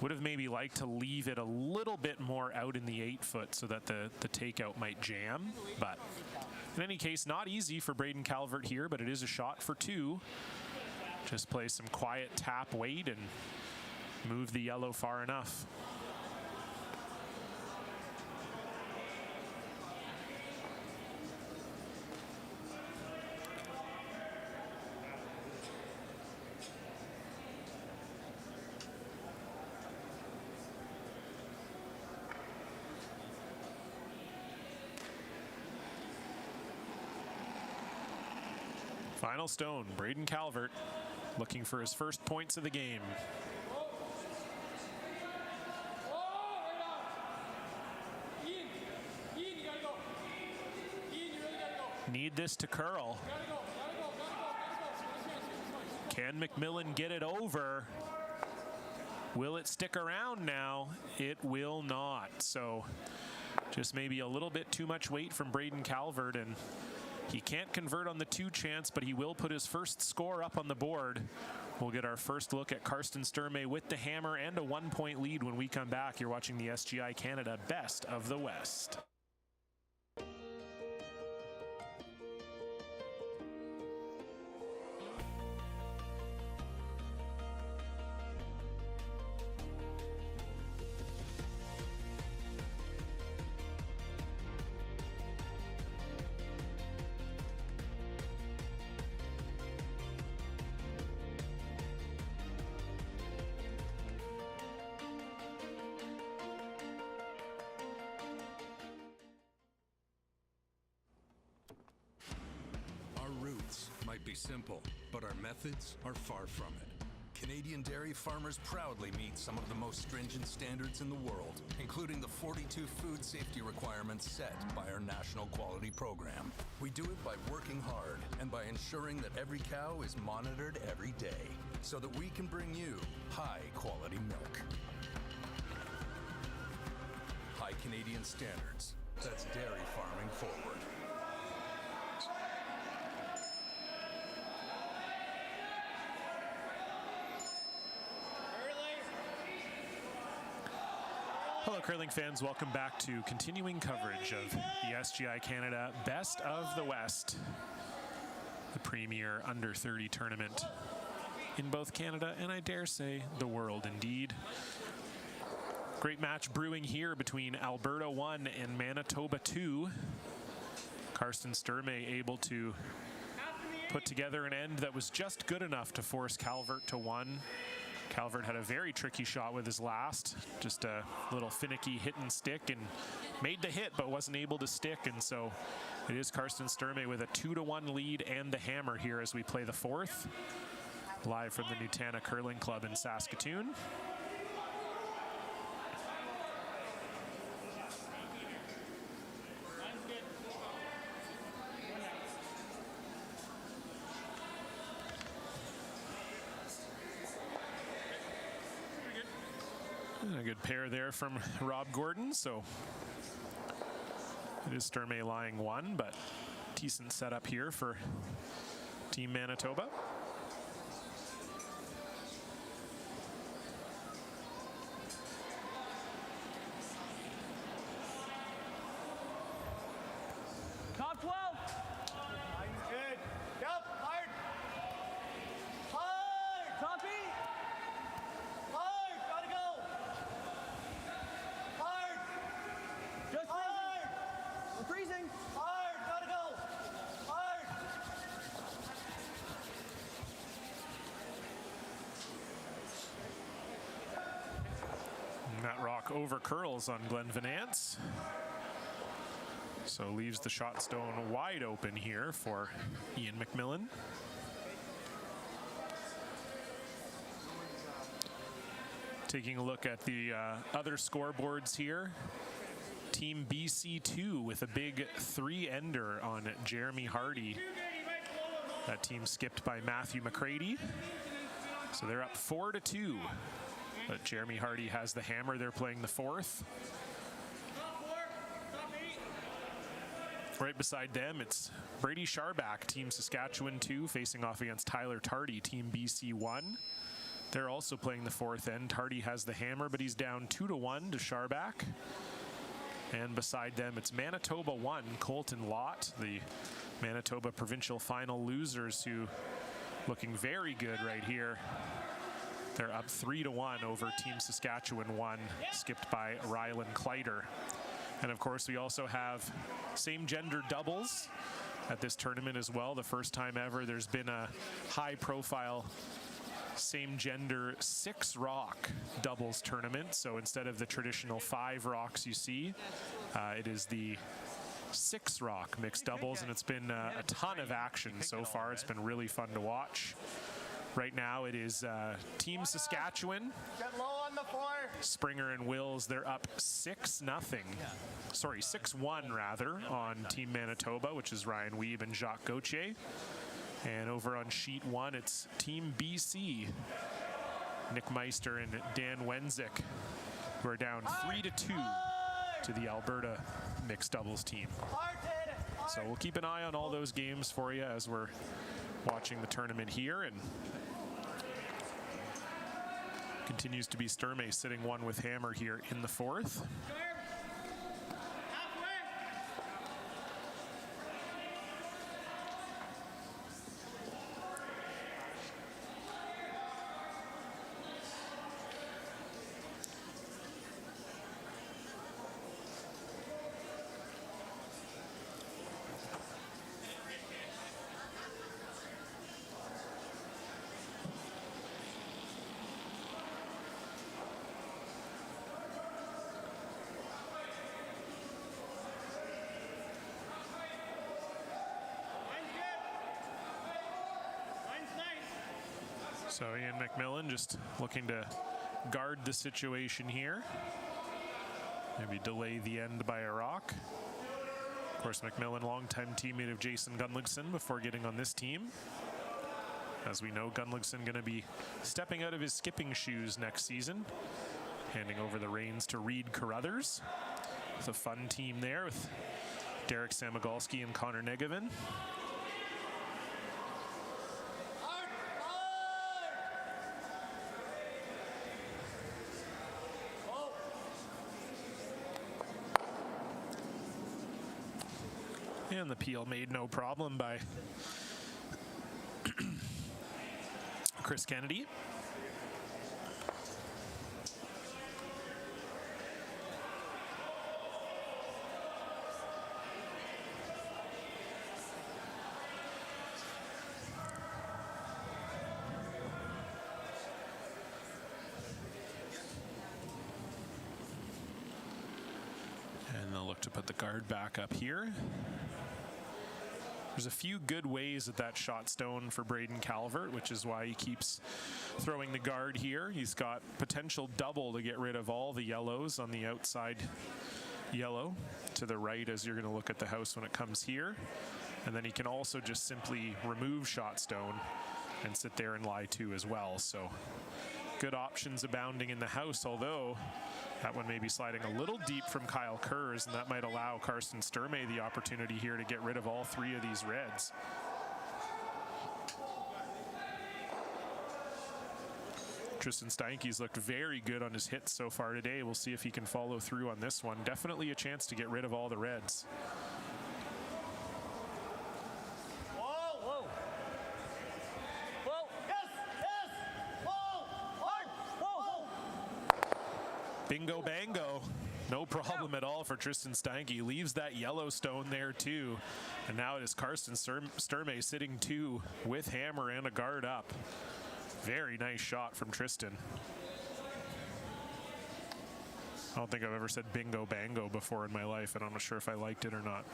Would have maybe liked to leave it a little bit more out in the 8-foot so that the takeout might jam. But in any case, not easy for Braden Calvert here, but it is a shot for 2. Just play some quiet tap weight and move the yellow far enough. Final stone, Braden Calvert looking for his first points of the game. Need this to curl. Can McMillan get it over? Will it stick around now? It will not. So just maybe a little bit too much weight from Braden Calvert, and he can't convert on the 2 chance, but he will put his first score up on the board. We'll get our first look at Karsten Sturmay with the hammer and a 1-point lead when we come back. You're watching the SGI Canada Best of the West. Might be simple, but our methods are far from it. Canadian dairy farmers proudly meet some of the most stringent standards in the world, including the 42 food safety requirements set by our national quality program. We do it by working hard and by ensuring that every cow is monitored every day, so that we can bring you high-quality milk. High Canadian standards. That's dairy farming forward. Hello curling fans, welcome back to continuing coverage of the SGI Canada Best of the West, the premier under 30 tournament in both Canada and I dare say the world indeed. Great match brewing here between Alberta 1 and Manitoba 2. Karsten Sturmay able to put together an end that was just good enough to force Calvert to 1. Calvert had a very tricky shot with his last, just a little finicky hit and stick, and made the hit but wasn't able to stick, and so it is Karsten Sturmay with a 2-1 lead and the hammer here as we play the 4th, live from the Nutana Curling Club in Saskatoon. A good pair there from Rob Gordon, so it is Sturmay lying 1, but decent setup here for Team Manitoba. Top 12. Line's good. Yep, hard. Hard. Top 8. Hard. Gotta go. Hard. Just hard. We're freezing. Hard. Gotta go. Hard. And that rock over curls on Glenn Venance. So leaves the shot stone wide open here for Ian McMillan. Taking a look at the other scoreboards here. Team BC2 with a big 3-ender on Jeremy Hardy. That team skipped by Matthew McCready. So they're up 4-2. But Jeremy Hardy has the hammer. They're playing the 4th. Right beside them, it's Brady Sharback, Team Saskatchewan 2, facing off against Tyler Tardy, Team BC 1. They're also playing the 4th end. Tardy has the hammer, but he's down 2-1 to Sharback. And beside them, it's Manitoba 1, Colton Lott, the Manitoba provincial final losers who looking very good right here. They're up 3-1 over Team Saskatchewan 1, skipped by Rylan Kleider. And of course, we also have same-gender doubles at this tournament as well. The first time ever there's been a high-profile same-gender 6-rock doubles tournament. So instead of the traditional 5 rocks you see, it is the 6-rock mixed doubles, and it's been a ton of action so far. It's been really fun to watch. Right now it is Team Saskatchewan. Get low on the floor. Springer and Wills, they're up 6-0. Sorry, 6-1 rather on Team Manitoba, which is Ryan Weeb and Jacques Gauthier. And over on sheet 1, it's Team BC. Nick Meister and Dan Wenzik, who are down 3-2 to the Alberta mixed doubles team. So we'll keep an eye on all those games for you as we're watching the tournament here. And continues to be Sturmay sitting one with Hammer here in the 4th. So Ian McMillan just looking to guard the situation here. Maybe delay the end by a rock. Of course, McMillan, longtime teammate of Jason Gunlickson before getting on this team. As we know, Gunlickson going to be stepping out of his skipping shoes next season, handing over the reins to Reed Carruthers. It's a fun team there with Derek Samagalski and Connor Negevin. And the peel made no problem by Chris Kennedy. And they'll look to put the guard back up here. There's a few good ways at that shot stone for Braden Calvert, which is why he keeps throwing the guard here. He's got potential double to get rid of all the yellows on the outside yellow to the right as you're going to look at the house when it comes here. And then he can also just simply remove shot stone and sit there and lie two as well. So good options abounding in the house, although that one may be sliding a little deep from Kyle Kurz, and that might allow Carson Sturmay the opportunity here to get rid of all 3 of these reds. Tristan Steinke's looked very good on his hits so far today. We'll see if he can follow through on this one. Definitely a chance to get rid of all the reds. Bingo bango. No problem at all for Tristan Steinke. Leaves that yellow stone there too. And now it is Carson Sturmay sitting 2 with hammer and a guard up. Very nice shot from Tristan. I don't think I've ever said bingo bango before in my life, and I'm not sure if I liked it or not.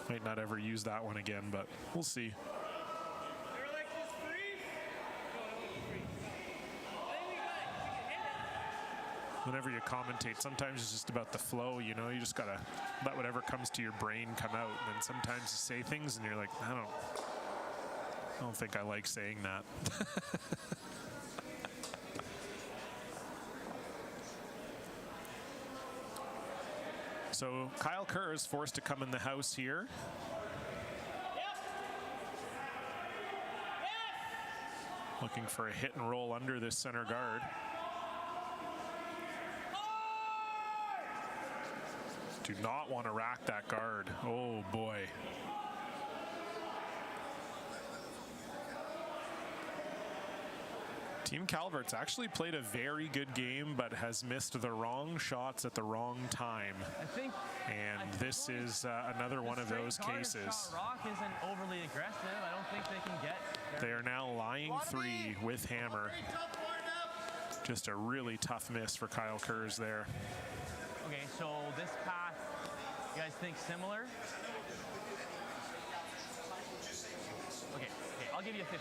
Might not ever use that one again, but we'll see. Whenever you commentate, sometimes it's just about the flow, you know, you just gotta let whatever comes to your brain come out. And then sometimes you say things and you're like, I don't think I like saying that. So Kyle Kerr is forced to come in the house here. Looking for a hit and roll under this center guard. Do not want to rack that guard. Oh boy. Team Calvert's actually played a very good game, but has missed the wrong shots at the wrong time. And this is another one of those cases. Rock isn't overly aggressive. I don't think they can get. They are now lying 3 with hammer. Just a really tough miss for Kyle Kurz there. Okay, so this path, you guys think similar? Okay, I'll give you a 50.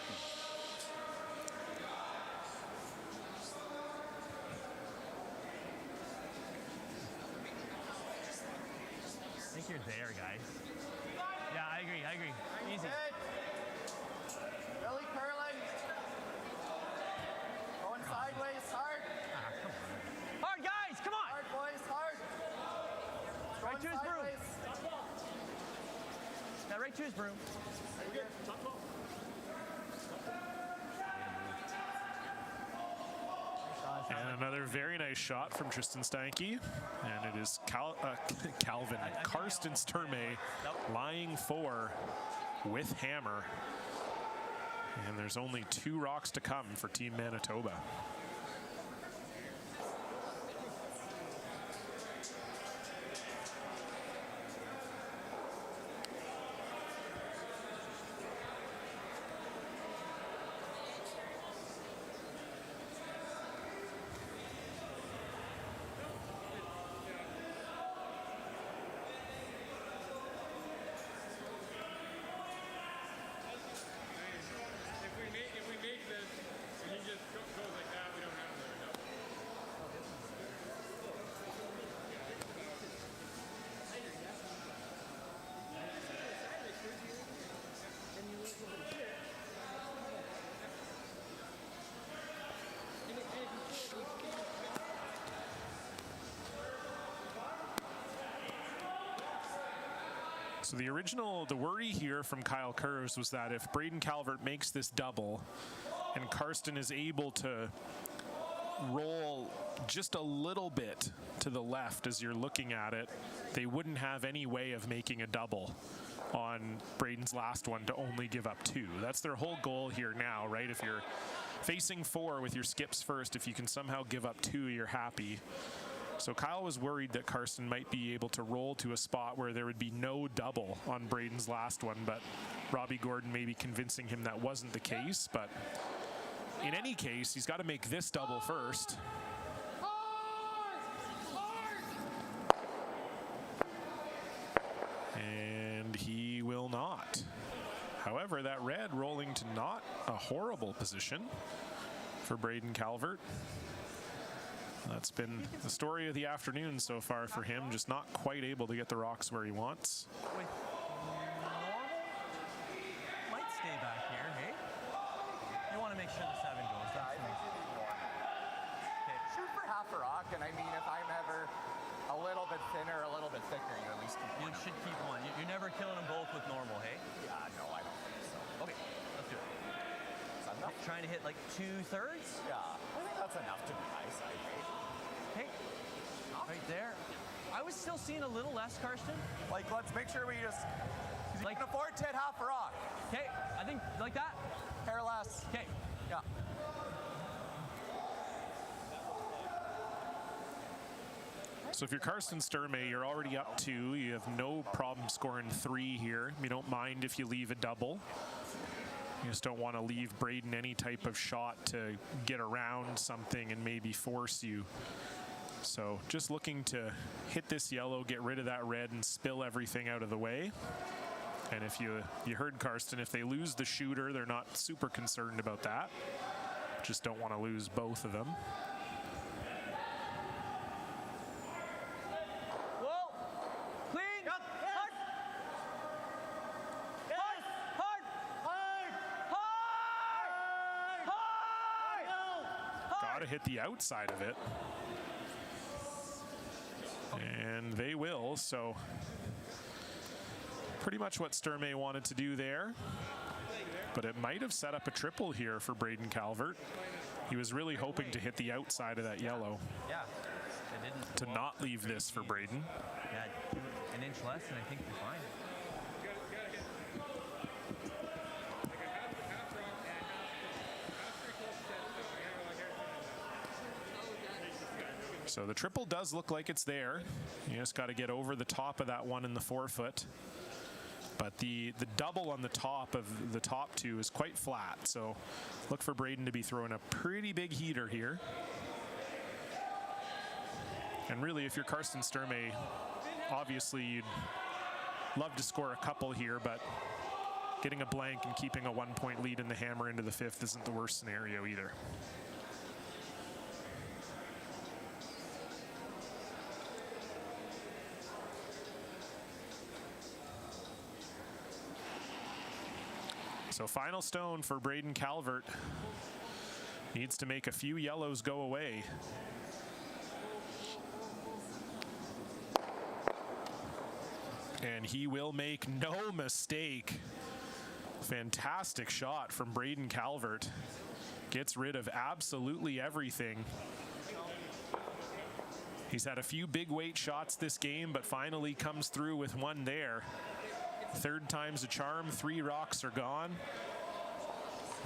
I think you're there, guys. Yeah, I agree. Easy. Really curling. Going sideways, hard. Come on. Hard, guys, come on. Hard, boys, hard. Right to his broom. Yeah, right to his broom. And another very nice shot from Tristan Steinke. And it is Karsten Sturmay lying 4 with hammer. And there's only 2 rocks to come for Team Manitoba. So the worry here from Kyle Kurz was that if Braden Calvert makes this double and Karsten is able to roll just a little bit to the left as you're looking at it, they wouldn't have any way of making a double on Braden's last one to only give up 2. That's their whole goal here now, right? If you're facing 4 with your skips first, if you can somehow give up 2, you're happy. So Kyle was worried that Karsten might be able to roll to a spot where there would be no double on Braden's last one, but Robbie Gordon maybe convincing him that wasn't the case. But in any case, he's got to make this double first. And he will not. However, that red rolling to not a horrible position for Braden Calvert. That's been the story of the afternoon so far for him, just not quite able to get the rocks where he wants. With normal, might stay back here, hey? You want to make sure the 7 goes. That's Okay. Shoot for half a rock, and I mean, if I'm ever a little bit thinner, a little bit thicker, you at least keep one. You should keep one. You're never killing them both with normal, hey? Yeah, no, I don't think so. Okay, let's do it. Is that enough? Trying to hit like 2/3? Yeah, I think that's enough to be nice, I think. Okay, right there. I was still seeing a little less, Karsten. Like, let's make sure we just, because you Like- can afford to hit half a rock. Okay, I think like that. Hair less. Okay. Yeah. So if you're Karsten Sturmay, you're already up 2. You have no problem scoring 3 here. You don't mind if you leave a double. You just don't want to leave Braden any type of shot to get around something and maybe force you. So just looking to hit this yellow, get rid of that red, and spill everything out of the way. And if you heard Karsten, if they lose the shooter, they're not super concerned about that. Just don't want to lose both of them. Whoa! Clean! Yep. Hard! Yes. Hard! Hard. Hard! Hard! Got to hit the outside of it. And they will, so pretty much what Sturmay wanted to do there. But it might have set up a triple here for Braden Calvert. He was really hoping to hit the outside of that yellow Yeah, it didn't. to not leave this for Braden. Yeah, an inch less, and I think you're fine. So the triple does look like it's there. You just got to get over the top of that one in the forefoot. But the double on the top of the top two is quite flat. So look for Braden to be throwing a pretty big heater here. And really, if you're Karsten Sturmay, obviously you'd love to score a couple here, but getting a blank and keeping a 1-point lead in the hammer into the fifth isn't the worst scenario either. So final stone for Braden Calvert. Needs to make a few yellows go away. And he will make no mistake. Fantastic shot from Braden Calvert. Gets rid of absolutely everything. He's had a few big weight shots this game, but finally comes through with one there. Third time's a charm, 3 rocks are gone.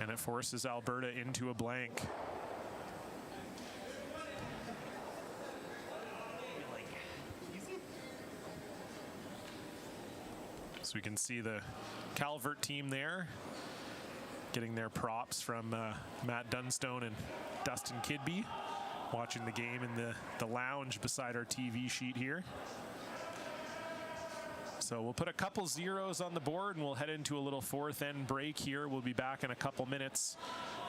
And it forces Alberta into a blank. So we can see the Calvert team there getting their props from Matt Dunstone and Dustin Kidby, watching the game in the lounge beside our TV sheet here. So we'll put a couple zeros on the board and we'll head into a little fourth end break here. We'll be back in a couple minutes.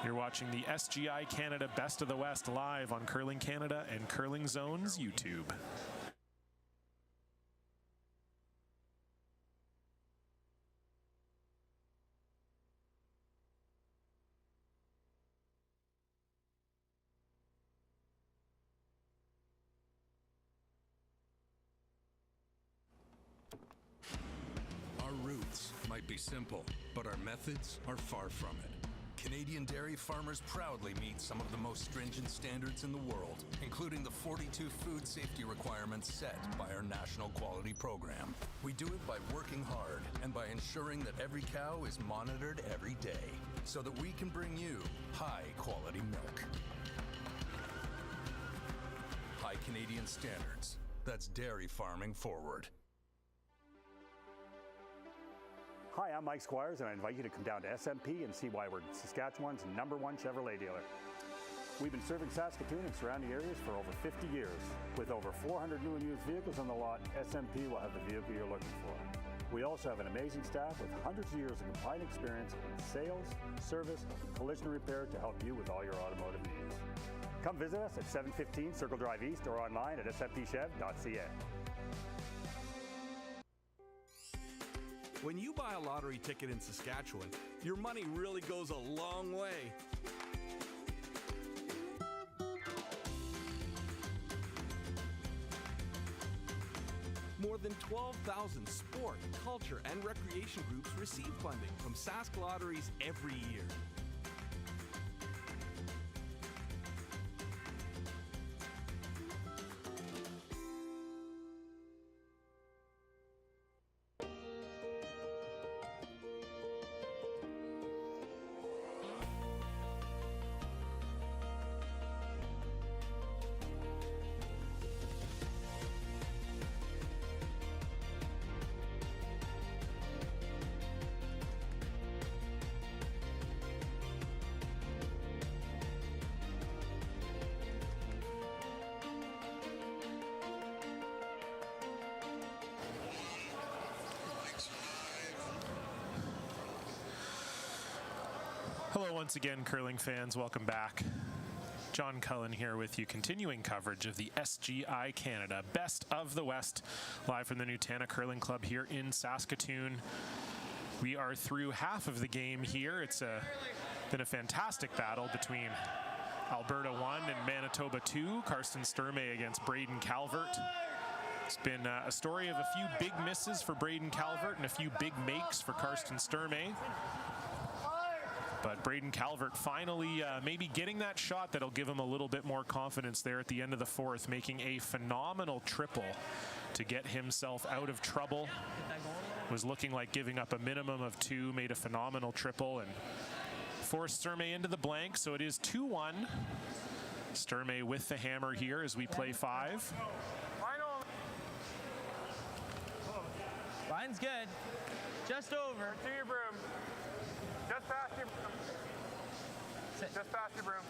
You're watching the SGI Canada Best of the West live on Curling Canada and Curling Zone's YouTube. Might be simple, but our methods are far from it. Canadian dairy farmers proudly meet some of the most stringent standards in the world, including the 42 food safety requirements set by our national quality program. We do it by working hard and by ensuring that every cow is monitored every day so that we can bring you high quality milk. High Canadian standards. That's dairy farming forward. Hi, I'm Mike Squires, and I invite you to come down to SMP and see why we're Saskatchewan's #1 Chevrolet dealer. We've been serving Saskatoon and surrounding areas for over 50 years. With over 400 new and used vehicles on the lot, SMP will have the vehicle you're looking for. We also have an amazing staff with hundreds of years of combined experience in sales, service, collision repair to help you with all your automotive needs. Come visit us at 715 Circle Drive East or online at spchev.ca. When you buy a lottery ticket in Saskatchewan, your money really goes a long way. More than 12,000 sport, culture, and recreation groups receive funding from Sask Lotteries every year. Hello once again, curling fans. Welcome back. John Cullen here with you, continuing coverage of the SGI Canada Best of the West, live from the Nutana Curling Club here in Saskatoon. We are through half of the game here. It's been a fantastic battle between Alberta 1 and Manitoba 2. Karsten Sturmay against Braden Calvert. It's been a story of a few big misses for Braden Calvert and a few big makes for Karsten Sturmay. But Braden Calvert finally maybe getting that shot that'll give him a little bit more confidence there at the end of the fourth, making a phenomenal triple to get himself out of trouble. Was looking like giving up a minimum of 2, made a phenomenal triple and forced Sturmay into the blank. So it is 2-1 Sturmay with the hammer here as we play 5. Line's good. Just over. To your broom. Just past your broom. Sit. Just past your broom.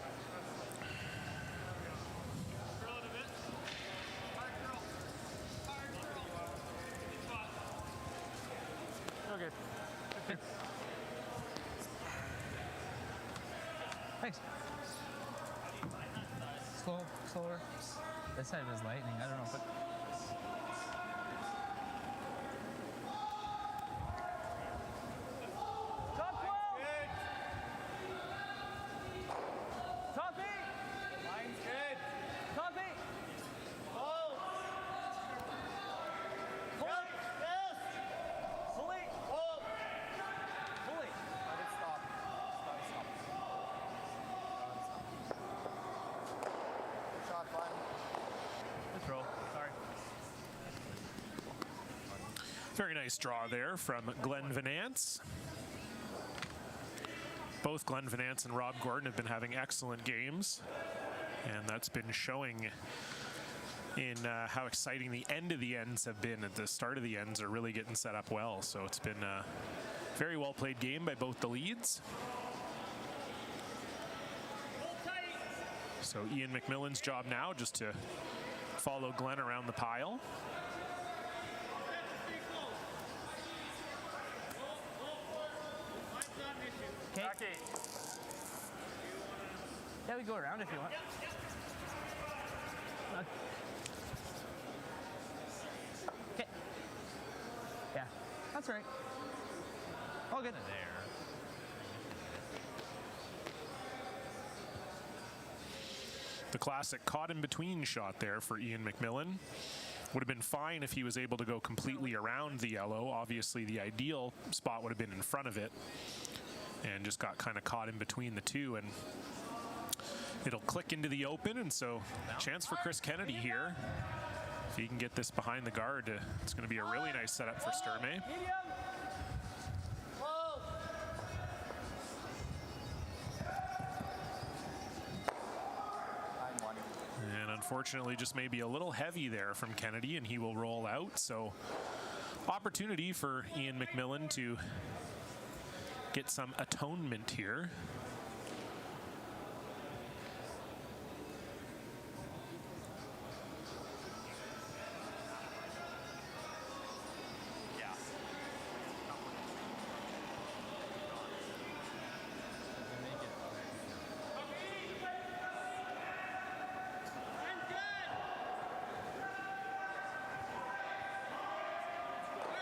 Okay. Thanks. Slower. This side is lightning. I don't know, but. Top 12! Top 8! Line's good. Top 8! Hold. Pull it! Yes. Pull it! Hold. Pull it! Let it stop. Stop. Good shot, Glenn. Good throw. Sorry. Very nice draw there from Glenn Venance. Both Glenn Venance and Rob Gordon have been having excellent games, and that's been showing in how exciting the end of the ends have been. At the start of the ends are really getting set up well, so it's been a very well played game by both the leads. So Ian McMillan's job now just to follow Glenn around the pile. Okay. Back 8. Yeah, we go around if you want. Okay. Yeah, that's right. All good. There. The classic caught in between shot there for Ian McMillan. Would have been fine if he was able to go completely around the yellow. Obviously, the ideal spot would have been in front of it, and just got kind of caught in between the two, and it'll click into the open. And so chance for Chris Kennedy here. If he can get this behind the guard, it's going to be a really nice setup for Sturmay. Medium. Line 1. And unfortunately, just maybe a little heavy there from Kennedy, and he will roll out. So opportunity for Ian McMillan to get some atonement here.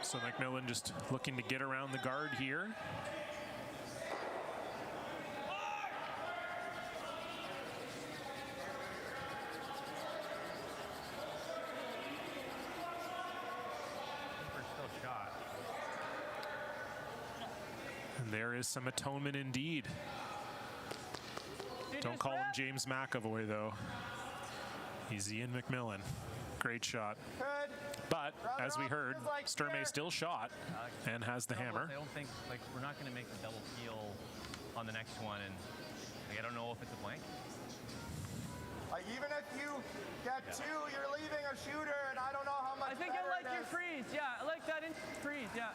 So McMillan just looking to get around the guard here. Still shot. And there is some atonement indeed. Don't call him James McAvoy though. He's Ian McMillan. Great shot. Good. But as we heard, Sturmay still shot and has the hammer. I don't think, like, we're not going to make the double peel on the next one, and like, I don't know if it's a blank. Even if you get 2, you're leaving a shooter, and I don't know how much I think I better like it your is. freeze. Yeah, I like that in freeze. Yeah.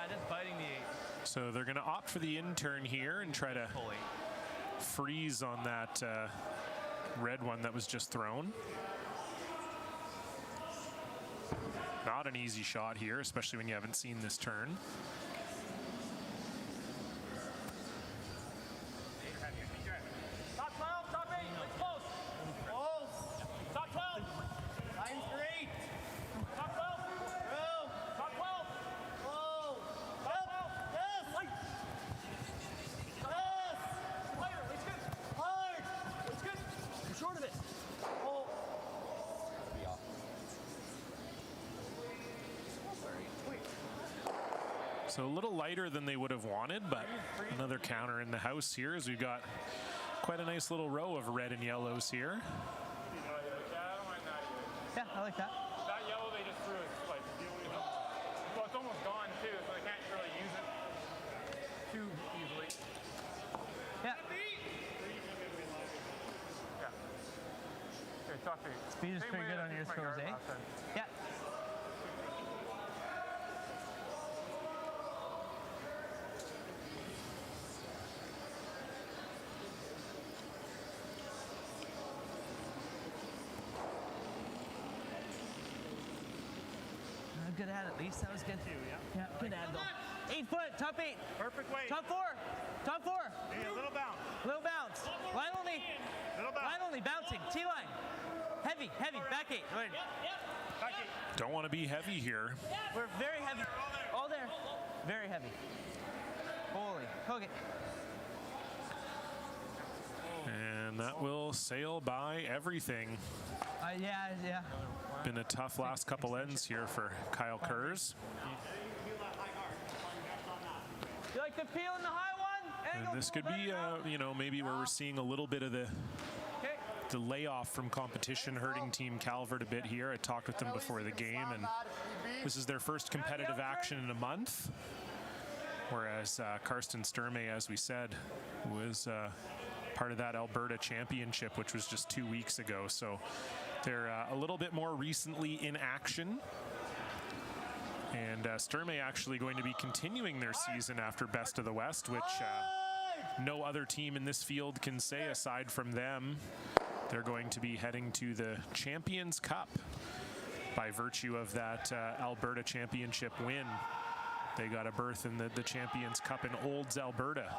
Just biting the 8. So they're going to opt for the in-turn here and try to Pull 8. freeze on that red one that was just thrown. Not an easy shot here, especially when you haven't seen this turn. Top 12, top 8, it's close. Close. Top 12, Line's great. top 12, Through. top 12, Close. top 12. Yes. Light. Yes. Lighter, it's good. Hard. It's good. You're short of it. Oh. So a little lighter than they would have wanted, but another counter in the house here as we've got quite a nice little row of red and yellows here. Yeah, I like that. That yellow they just threw is like, well, it's almost gone too, so they can't really use it. tough 8. Speed is Same pretty way good I on your used my scores, guard eh? last time. Yeah. Good ad at least. That was good. Yeah, good ad though. 8 foot, top 8. Perfect weight. Top 4. Top 4. Hey, a little bounce. Little bounce. Line only. Little bounce. Line only. Bouncing. T-line. Heavy. Back 8. Good. Back 8. Don't want to be heavy here. We're very heavy. All there. Very heavy. Holy. Okay. And that will sail by everything. Yeah. Been a tough last couple ends here for Kyle Kurz. You like the peel in the high one? And this could be, maybe where we're seeing a little bit of the layoff from competition hurting Team Calvert a bit here. I talked with them before the game, and this is their first competitive action in a month. Whereas Karsten Sturmay, as we said, was part of that Alberta Championship, which was just 2 weeks ago. So they're a little bit more recently in action. And Sturmay actually going to be continuing their season after Best of the West, which no other team in this field can say aside from them. They're going to be heading to the Champions Cup by virtue of that Alberta Championship win. They got a berth in the Champions Cup in Olds, Alberta,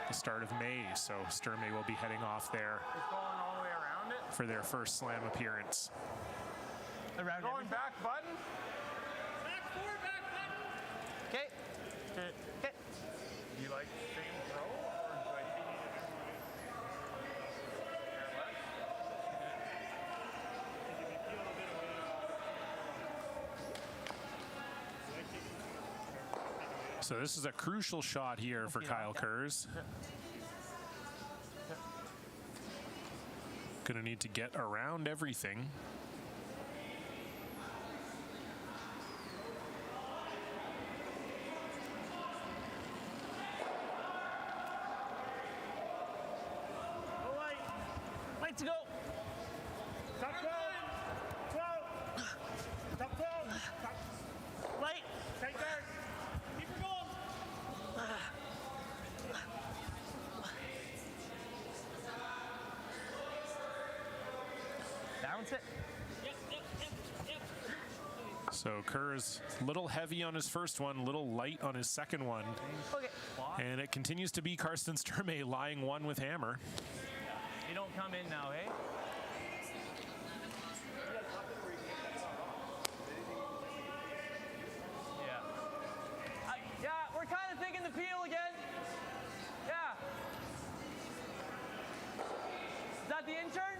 the start of May. So Sturmay will be heading off there It's going all the way around it. for their first slam appearance. Around Going back button. Okay. Okay. Okay. Do you like the same throw, or do I see you to So this is a crucial shot here for Kyle Kurz. Gonna need to get around everything. Light to go. Top 12. 12. Top 12. Light. Tight guard. Keep her going. Bounce it. So Kurz a little heavy on his first one, little light on his second one. Okay. And it continues to be Karsten Sturmay lying one with hammer. You don't come in now, eh? Yeah, we're kind of thinking the peel again. Yeah. Is that the intern?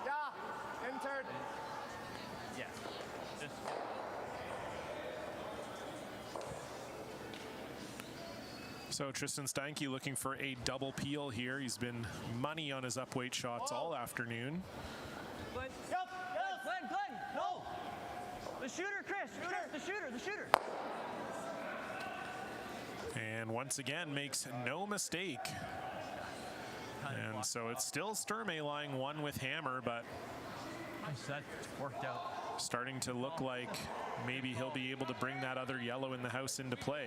Yeah. Intern. Yeah. Just So Tristan Steinke looking for a double peel here. He's been money on his upweight shots all afternoon. Glenn. Yep. Glenn. No. The shooter, Chris. The shooter. And once again makes no mistake. And so it's still Sturmay lying one with hammer, but that worked out. starting to look like maybe he'll be able to bring that other yellow in the house into play.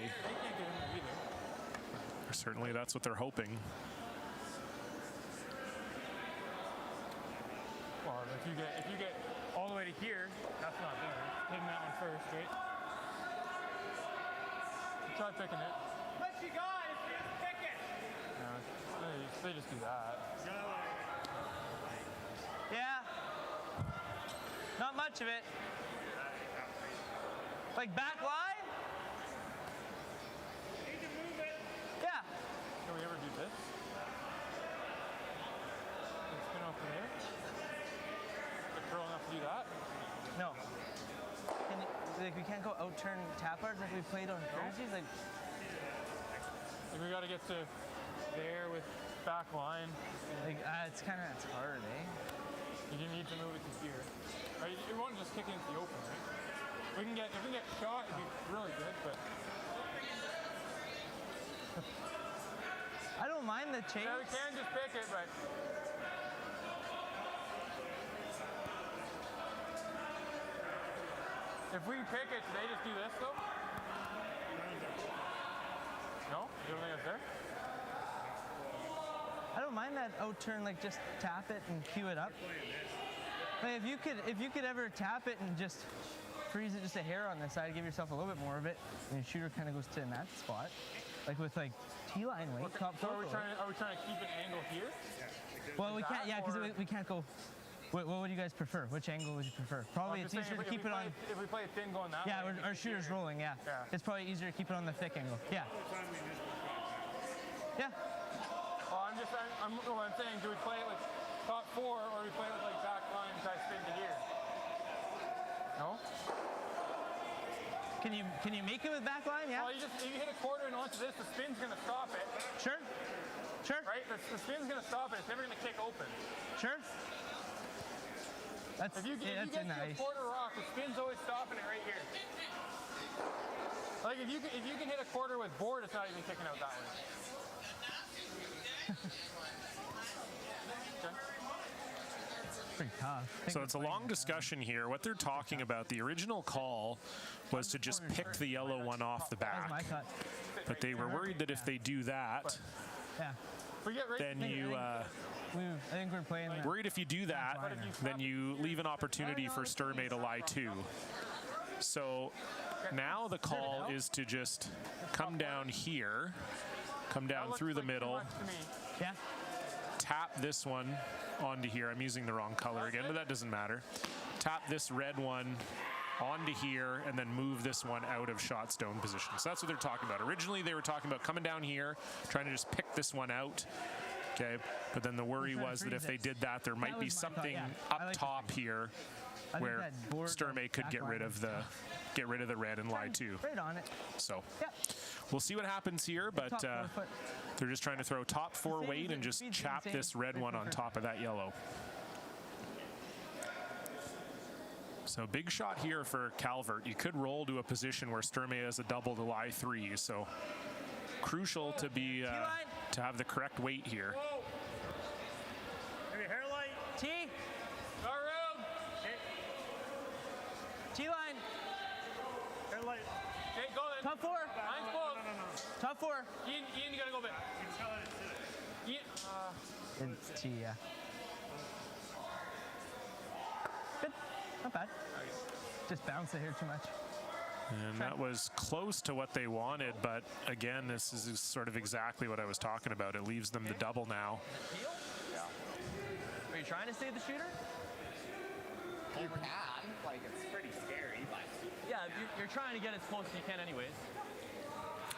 Or certainly that's what they're hoping. Well, if you get all the way to here, that's not there. Hitting that one first, right? Try picking it. What you got? Pick it. No, they just do that. Yeah. Not much of it. Like back lie? Need to move it. Yeah. Can we ever do this? Spin off from there? Like curl enough to do that? No. We can't go out turn tappers like we played on Thursdays. Like We got to get to there with back line. it's hard, eh? You need to move it to here. Right? You want to just kick it into the open, right? If we can get shot, it'd be really good, but I don't mind the chase. yeah, we can just pick it, but If we pick it, do they just do this though? No? You don't think it's there? I don't mind that out turn, like just tap it and cue it up. Like if you could ever tap it and just freeze it just a hair on the side, give yourself a little bit more of it, and your shooter kind of goes to in that spot. Like with like T-line weight, top So throw. are we trying to keep an angle here? Well, we can't, yeah, because or- we can't go. What would you guys prefer? Which angle would you prefer? Probably it's easier to keep it on. If we play it thin going that Yeah, way. our shooter's rolling, yeah. It's probably easier to keep it on the thick angle. Yeah. Yeah. Well, I'm saying, do we play it like top 4 or we play it like back line and try to spin to here? No? Can you make it with back line? Yeah. Well, if you hit a quarter and onto this, the spin's going to stop it. Sure. Sure. Right? The spin's going to stop it. It's never going to kick open. Sure. That's If you get that's to in a that. quarter rock, the spin's always stopping it right here. Like if you can hit a quarter with board, it's not even kicking out that way. Pretty tough. So it's a long discussion here. What they're talking about, the original call was to just pick the yellow one off the That was my back. cut. But they were worried that if they do that, Yeah. then you I think we're playing that. worried if you do that, then you leave an opportunity for Sturmay to lie too. So now the call is to just come down here, come down through the middle, Yeah. tap this one onto here. I'm using the wrong color again, but that doesn't matter. Tap this red one onto here and then move this one out of shot stone position. So that's what they're talking about. Originally they were talking about coming down here, trying to just pick this one out. Okay, but then the worry was that if they did that, there might be was my thought, something yeah. I up like top here I think where that board, Sturmay could back get line rid is of the red and lie too. Right on it. So Yep. we'll see what happens here, but Top 4 foot. they're just trying to throw top 4 same weight as and the just speed's the chap same. this red one on top of that yellow. So big shot here for Calvert. You could roll to a position where Sturmay has a double to lie 3. So crucial to be to have the correct weight here. Maybe hair light. T. Go room. T-line. Hair light. Okay, go then. Top 4. Mine's closed. Top 4. Ian, you gotta go back. Ian, It's T, yeah. Good. Not bad. Just bounce it here too much. And that was close to what they wanted, but again, this is sort of exactly what I was talking about. It leaves them the double now. Are you trying to save the shooter? You can. Like, it's pretty scary, but. Yeah, you're trying to get as close as you can anyways.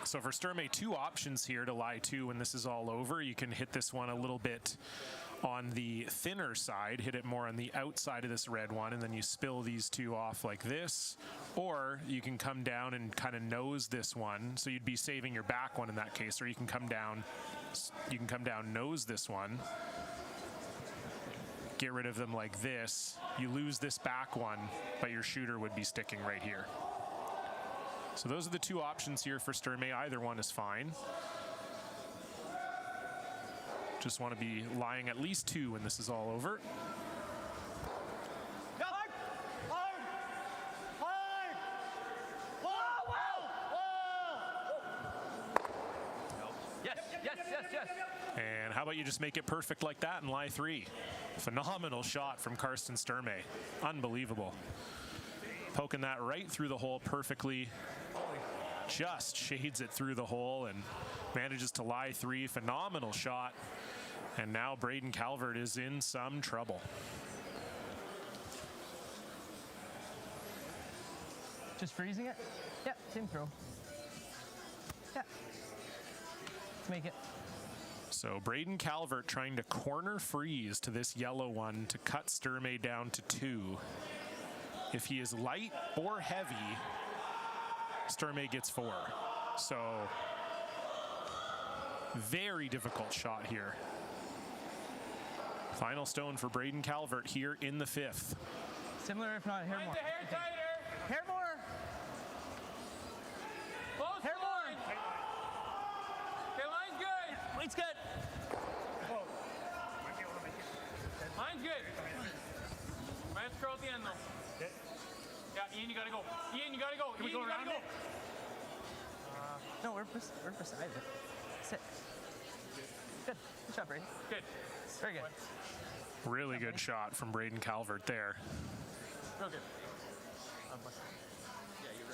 So for Sturmay, 2 options here to lie 2 when this is all over. You can hit this one a little bit on the thinner side, hit it more on the outside of this red one, and then you spill these 2 off like this. Or you can come down and kind of nose this one, so you'd be saving your back one in that case. Or you can come down, nose this one, get rid of them like this. You lose this back one, but your shooter would be sticking right here. So those are the 2 options here for Sturmay. Either one is fine. Just want to be lying at least 2 when this is all over. Go hard! Hard! Hard! Whoa! Yes, yes, yes, yes. And how about you just make it perfect like that and lie 3? Phenomenal shot from Karsten Sturmay. Unbelievable. Poking that right through the hole perfectly. Just shades it through the hole and manages to lie 3. Phenomenal shot. And now Braden Calvert is in some trouble. Just freezing it? Yep, same throw. Yep. Let's make it. So Braden Calvert trying to corner freeze to this yellow one to cut Sturmay down to 2. If he is light or heavy, Sturmay gets 4. So very difficult shot here. Final stone for Braden Calvert here in the 5th. Similar, if not hair more. the hair tighter. Hair more. Close Hair more. line. Okay, line's good. Weight's good. Mine's good. Mine's curl at the end though. Yeah, Ian, you got gotta go. Ian, you gotta go. Can we go around it? No, we're beside it. Sit. Good. Good shot, Brady. Good. Very good. Really good shot from Braden Calvert there. Real good.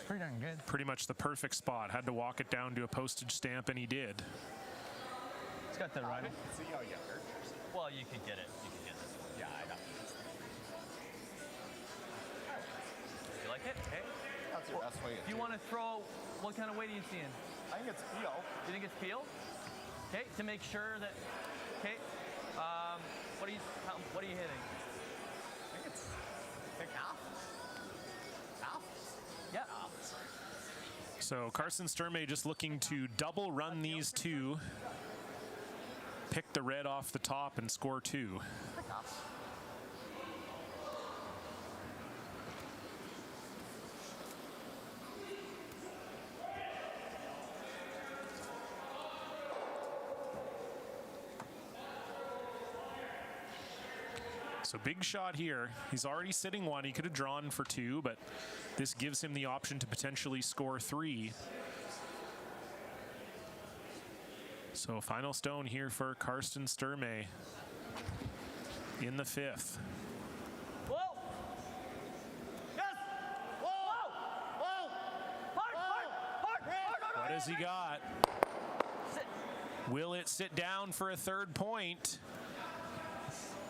Pretty darn good. Pretty much the perfect spot. Had to walk it down to a postage stamp, and he did. It's got the run. See how you hurt? Well, you could get it. You could get it. Yeah, I know. You like it? Okay. That's your best way. If you want to throw, what kind of weight are you seeing? I think it's peel. You think it's peel? Okay, to make sure that. Okay. What are you hitting? I think it's half. Half? Yeah. So Carson Sturmay just looking to double run these two, pick the red off the top and score two. I think half. So big shot here. He's already sitting one. He could have drawn for two, but this gives him the option to potentially score three. So final stone here for Carson Sturmay in the fifth. Whoa! Yes! Whoa! Whoa! Hard! What has he got? Sit. Will it sit down for a third point?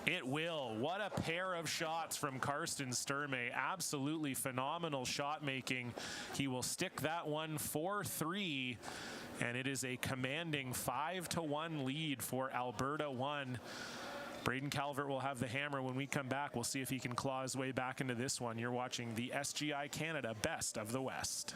It will. What a pair of shots from Carson Sturmay. Absolutely phenomenal shot making. He will stick that one 4-3, and it is a commanding 5-1 lead for Alberta 1. Braden Calvert will have the hammer when we come back. We'll see if he can claw his way back into this one. You're watching the SGI Canada Best of the West.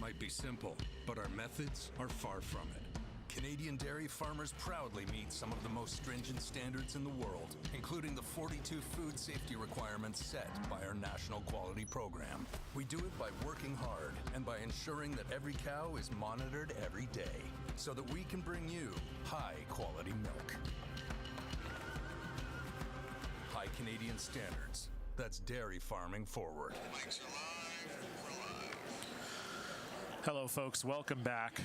Might be simple, but our methods are far from it. Canadian dairy farmers proudly meet some of the most stringent standards in the world, including the 42 food safety requirements set by our national quality program. We do it by working hard and by ensuring that every cow is monitored every day so that we can bring you high quality milk. High Canadian standards. That's dairy farming forward. Hello, folks. Welcome back.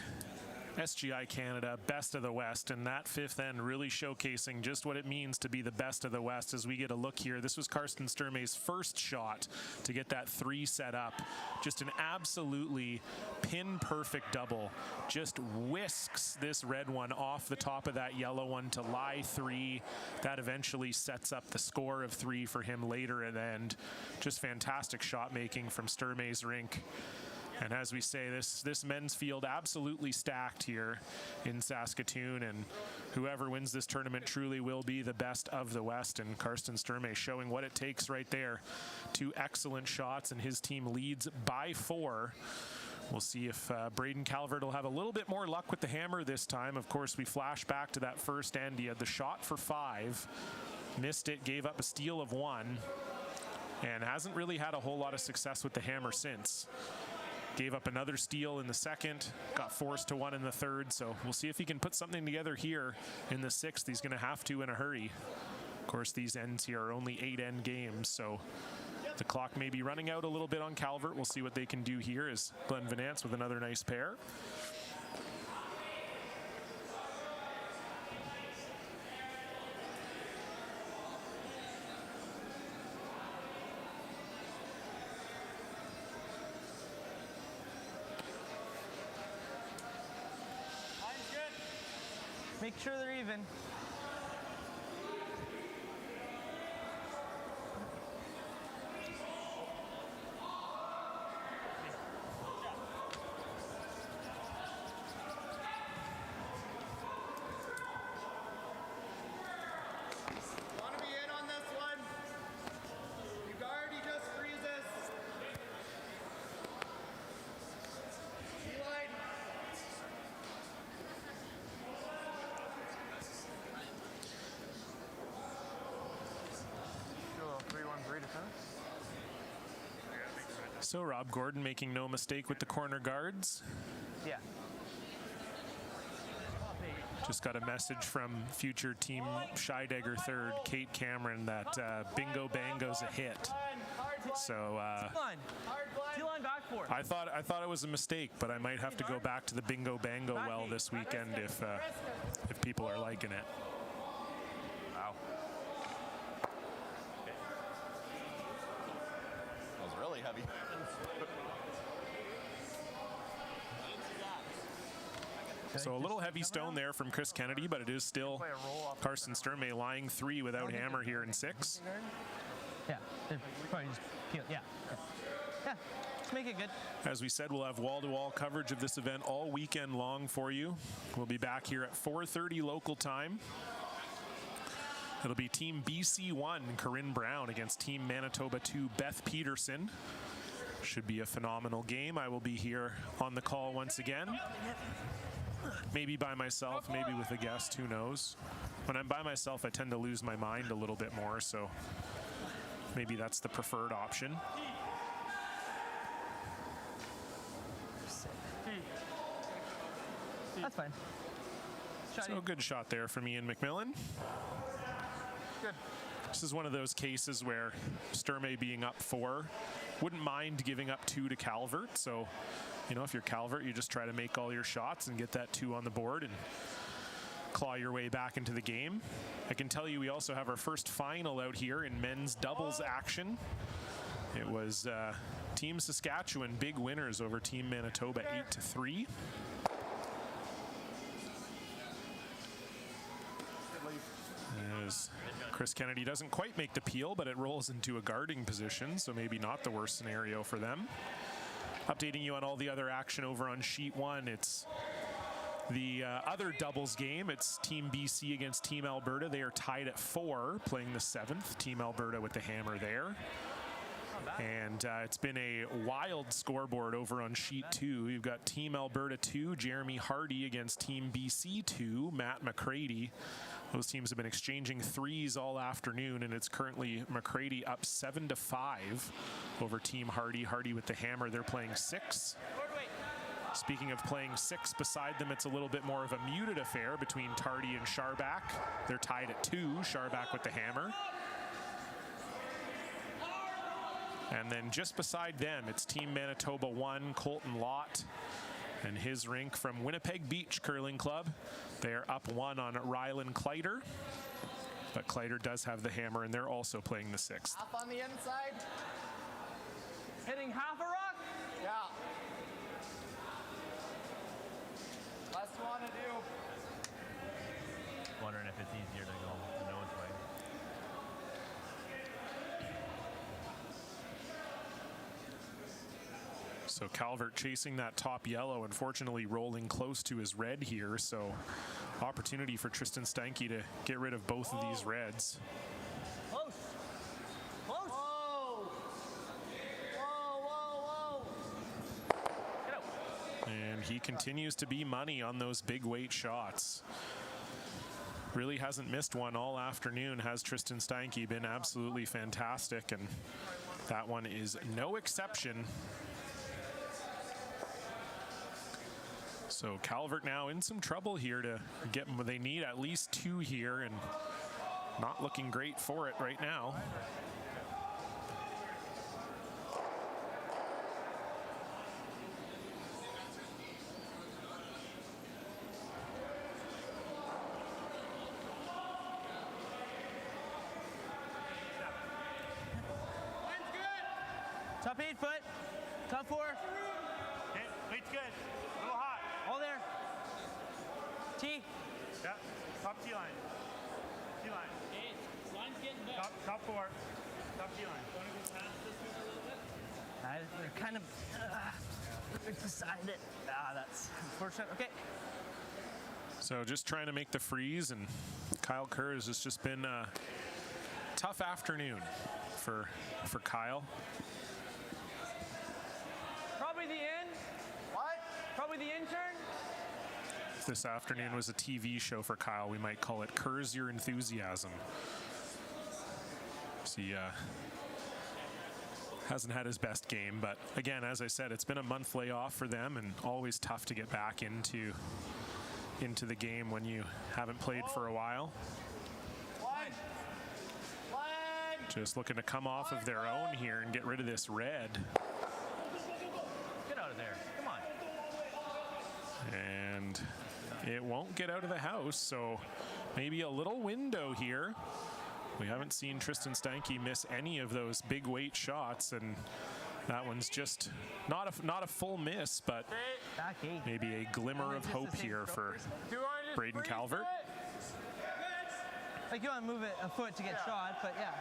SGI Canada, Best of the West, and that fifth end really showcasing just what it means to be the best of the West as we get a look here. This was Carson Sturmay's first shot to get that three set up. Just an absolutely pin-perfect double. Just whisks this red one off the top of that yellow one to lie three. That eventually sets up the score of three for him later at the end. Just fantastic shot making from Sturmay's rink. And as we say, this men's field absolutely stacked here in Saskatoon, and whoever wins this tournament truly will be the best of the West. And Carson Sturmay showing what it takes right there. Two excellent shots, and his team leads by 4. We'll see if Braden Calvert will have a little bit more luck with the hammer this time. Of course, we flash back to that first end. He had the shot for 5, missed it, gave up a steal of 1, and hasn't really had a whole lot of success with the hammer since. Gave up another steal in the second, got forced to 1 in the third, so we'll see if he can put something together here in the 6th. He's going to have to in a hurry. Of course, these ends here are only 8-end games, so the clock may be running out a little bit on Calvert. We'll see what they can do here as Glenn Vanance with another nice pair. Make sure they're even. Want to be So Rob Gordon making no mistake with the corner guards. Yeah. Just got a message from future team Scheidegger third, Kate Cameron, that Bingo Bango's a hit. So T-line back for it. I thought it was a mistake, but I might have to go back to the Bingo Bango well this weekend if people are liking it. Wow. That was really heavy. So a little heavy stone there from Chris Kennedy, but it is still Carson Sturmay lying 3 without hammer here in 6. Yeah, probably just peel. Yeah. Let's make it good. As we said, we'll have wall-to-wall coverage of this event all weekend long for you. We'll be back here at 4:30 local time. It'll be Team BC 1, Corinne Brown, against Team Manitoba 2, Beth Peterson. Should be a phenomenal game. I will be here on the call once again. Maybe by myself, maybe with a guest, who knows. When I'm by myself, I tend to lose my mind a little bit more, so maybe that's the preferred option. That's fine. So a good shot there from Ian McMillan. Good. This is one of those cases where Sturmay being up 4, wouldn't mind giving up 2 to Calvert. So, you know, if you're Calvert, you just try to make all your shots and get that 2 on the board and claw your way back into the game. I can tell you we also have our first final out here in men's doubles action. It was Team Saskatchewan, big winners over Team Manitoba 8-3. As Chris Kennedy doesn't quite make the peel, but it rolls into a guarding position, so maybe not the worst scenario for them. Updating you on all the other action over on sheet 1. It's the other doubles game. It's Team BC against Team Alberta. They are tied at 4, playing the 7th. Team Alberta with the hammer there. And it's been a wild scoreboard over on sheet 2. We've got Team Alberta 2, Jeremy Hardy against Team BC 2, Matt McCready. Those teams have been exchanging threes all afternoon, and it's currently McCready up 7-5 over Team Hardy. Hardy with the hammer. They're playing 6. Speaking of playing 6, beside them, it's a little bit more of a muted affair between Tardy and Sharback. They're tied at 2, Sharback with the hammer. And then just beside them, it's Team Manitoba 1, Colton Lott, and his rink from Winnipeg Beach Curling Club. They're up 1 on Rylan Kleider, but Kleider does have the hammer, and they're also playing the 6th. Half on the inside. Hitting half a rock? Yeah. Less you want to do. Wondering if it's easier to go the nose way. So Calvert chasing that top yellow, unfortunately rolling close to his red here. So opportunity for Tristan Steinke to get rid of both of these reds. Close. Close. Whoa. Whoa. Get out. And he continues to be money on those big weight shots. Really hasn't missed one all afternoon, has Tristan Steinke. Been absolutely fantastic, and that one is no exception. So Calvert now in some trouble here to get, they need at least 2 here, and not looking great for it right now. Top 8 foot. Top 4. Okay, weight's good. A little hot. All there. T. Yeah, top T line. T line. Line's getting back. Top 4. Top T line. Want to go past this one a little bit? They're kind of beside it. That's unfortunate. Okay. So just trying to make the freeze, and Kyle Kurz has just been a tough afternoon for Kyle. Probably the in. What? Probably the intern. If this afternoon was a TV show for Kyle, we might call it Curse Your Enthusiasm. So he hasn't had his best game, but again, as I said, it's been a month layoff for them, and always tough to get back into the game when you haven't played for a while. Just looking to come off of their own here and get rid of this red. Get out of there. Come on. And it won't get out of the house, so maybe a little window here. We haven't seen Tristan Stanke miss any of those big weight shots, and that one's just not a full miss, but maybe a glimmer of hope here for Braden Calvert. Like you want to move it a foot to get shot, but yeah.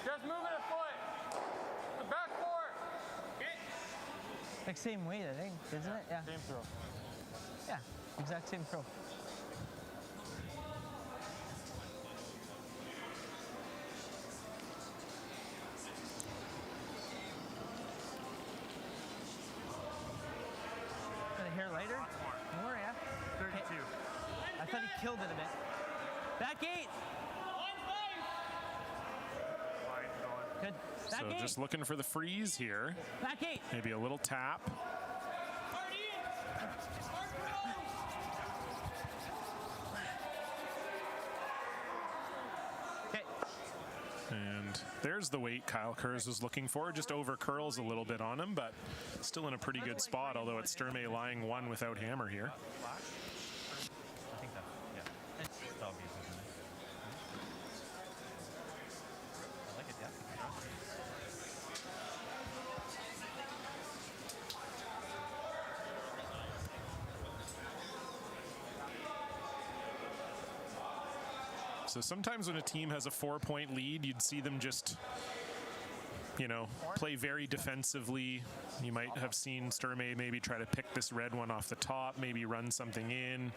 Just move it a foot. The back four. Like same weight, I think, isn't it? Yeah. Same throw. Yeah, exact same throw. Got a hair lighter? More, yeah. 32. I thought he killed it a bit. Back 8. Good. Back So 8. just looking for the freeze here. Back 8. Maybe a little tap. Okay. And there's the weight Kyle Kurz was looking for. Just over curls a little bit on him, but still in a pretty good spot, although it's Sturmay lying one without hammer here. I think that's, yeah. It's obvious, isn't it? I like it, yeah. So sometimes when a team has a 4-point lead, you'd see them just, play very defensively. You might have seen Sturmay maybe try to pick this red one off the top, maybe run something in,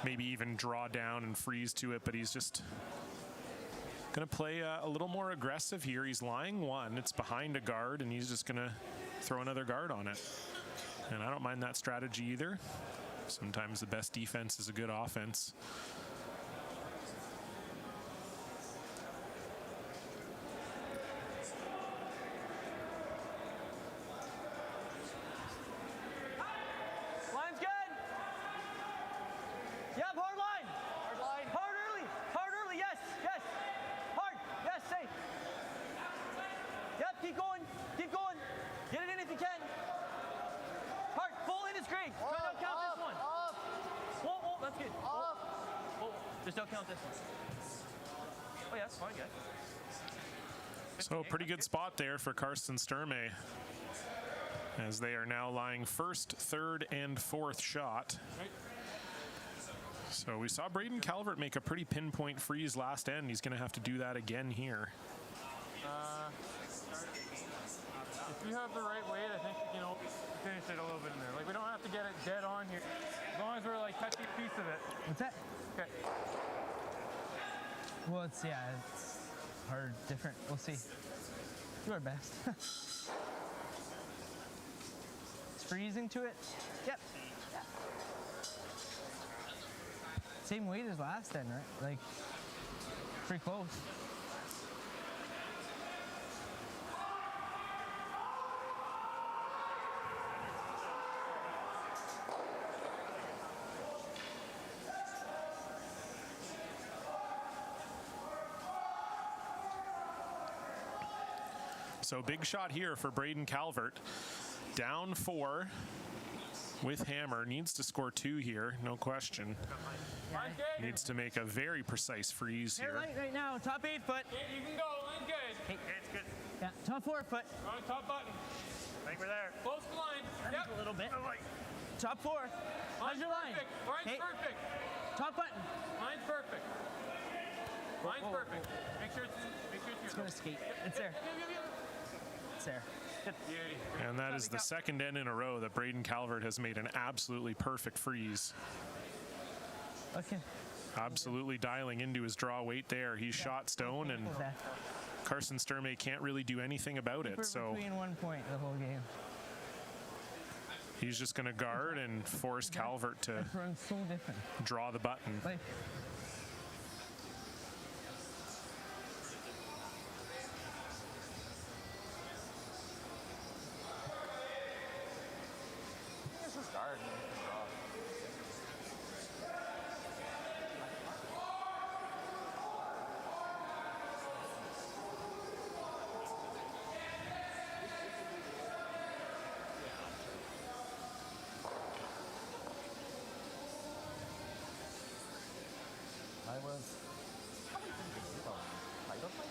maybe even draw down and freeze to it, but he's just going to play a little more aggressive here. He's lying one, it's behind a guard, and he's just going to throw another guard on it. And I don't mind that strategy either. Sometimes the best defense is a good offense. Line's good. Yep, hard line. Hard line. Hard early. Hard early. Yes. Yes. Hard. Yes. Safe. Yep. Keep going. Keep going. Get it in if you can. Hard. Full in is great. Try not to count this one. Whoa, whoa. That's good. Whoa. Whoa. Just don't count this one. Oh, yeah. That's fine, guys. So pretty good spot there for Karsten Sturmay, as they are now lying first, third, and fourth shot. So we saw Braden Calvert make a pretty pinpoint freeze last end. He's going to have to do that again here. If you have the right weight, I think you can finish it a little bit in there. Like, we don't have to get it dead on here. As long as we're like touching a piece of it. What's that? Okay. Well, it's hard, different. We'll see. Do our best. It's freezing to it. Yep. Same weight as last end, right? Like, pretty close. So big shot here for Braden Calvert. Down 4 with hammer. Needs to score 2 here, no question. Needs to make a very precise freeze Hair here. light right now, top 8 foot. You can go. Line good. Hey. It's good. Yeah, top 4 foot. On top button. I think we're there. Close the line. Yep. A little bit. Top 4. How's your line? Perfect. Line's Hey. perfect. Top button. Line's perfect. Line's perfect. Make sure it's It's gonna skate. It's there. It's there. Beauty. And that is the second end in a row that Braden Calvert has made an absolutely perfect freeze. Okay. Absolutely dialing into his draw weight there. He's shot stone, and Karsten Sturmay can't really do anything about it. We're So between 1 point the whole game. he's just going to guard and force Calvert to It's run so different. draw the button. Like, hard. And you can draw. I was probably thinking about title fight.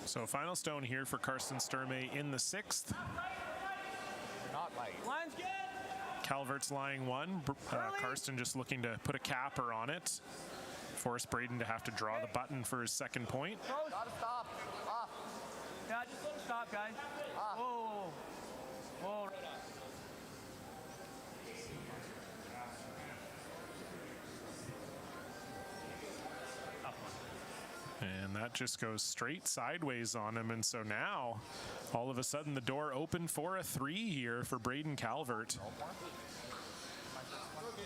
So final stone here for Karsten Sturmay in the 6th. Not light. Line's good. Calvert's lying 1. Karsten just looking to put a capper on it. Force Braden to have to draw the button for his 2nd point. Gotta stop. Off. Yeah, just let him stop, guys. Off. Whoa. Whoa. And that just goes straight sideways on him. And so now, all of a sudden, the door opened for a 3 here for Braden Calvert.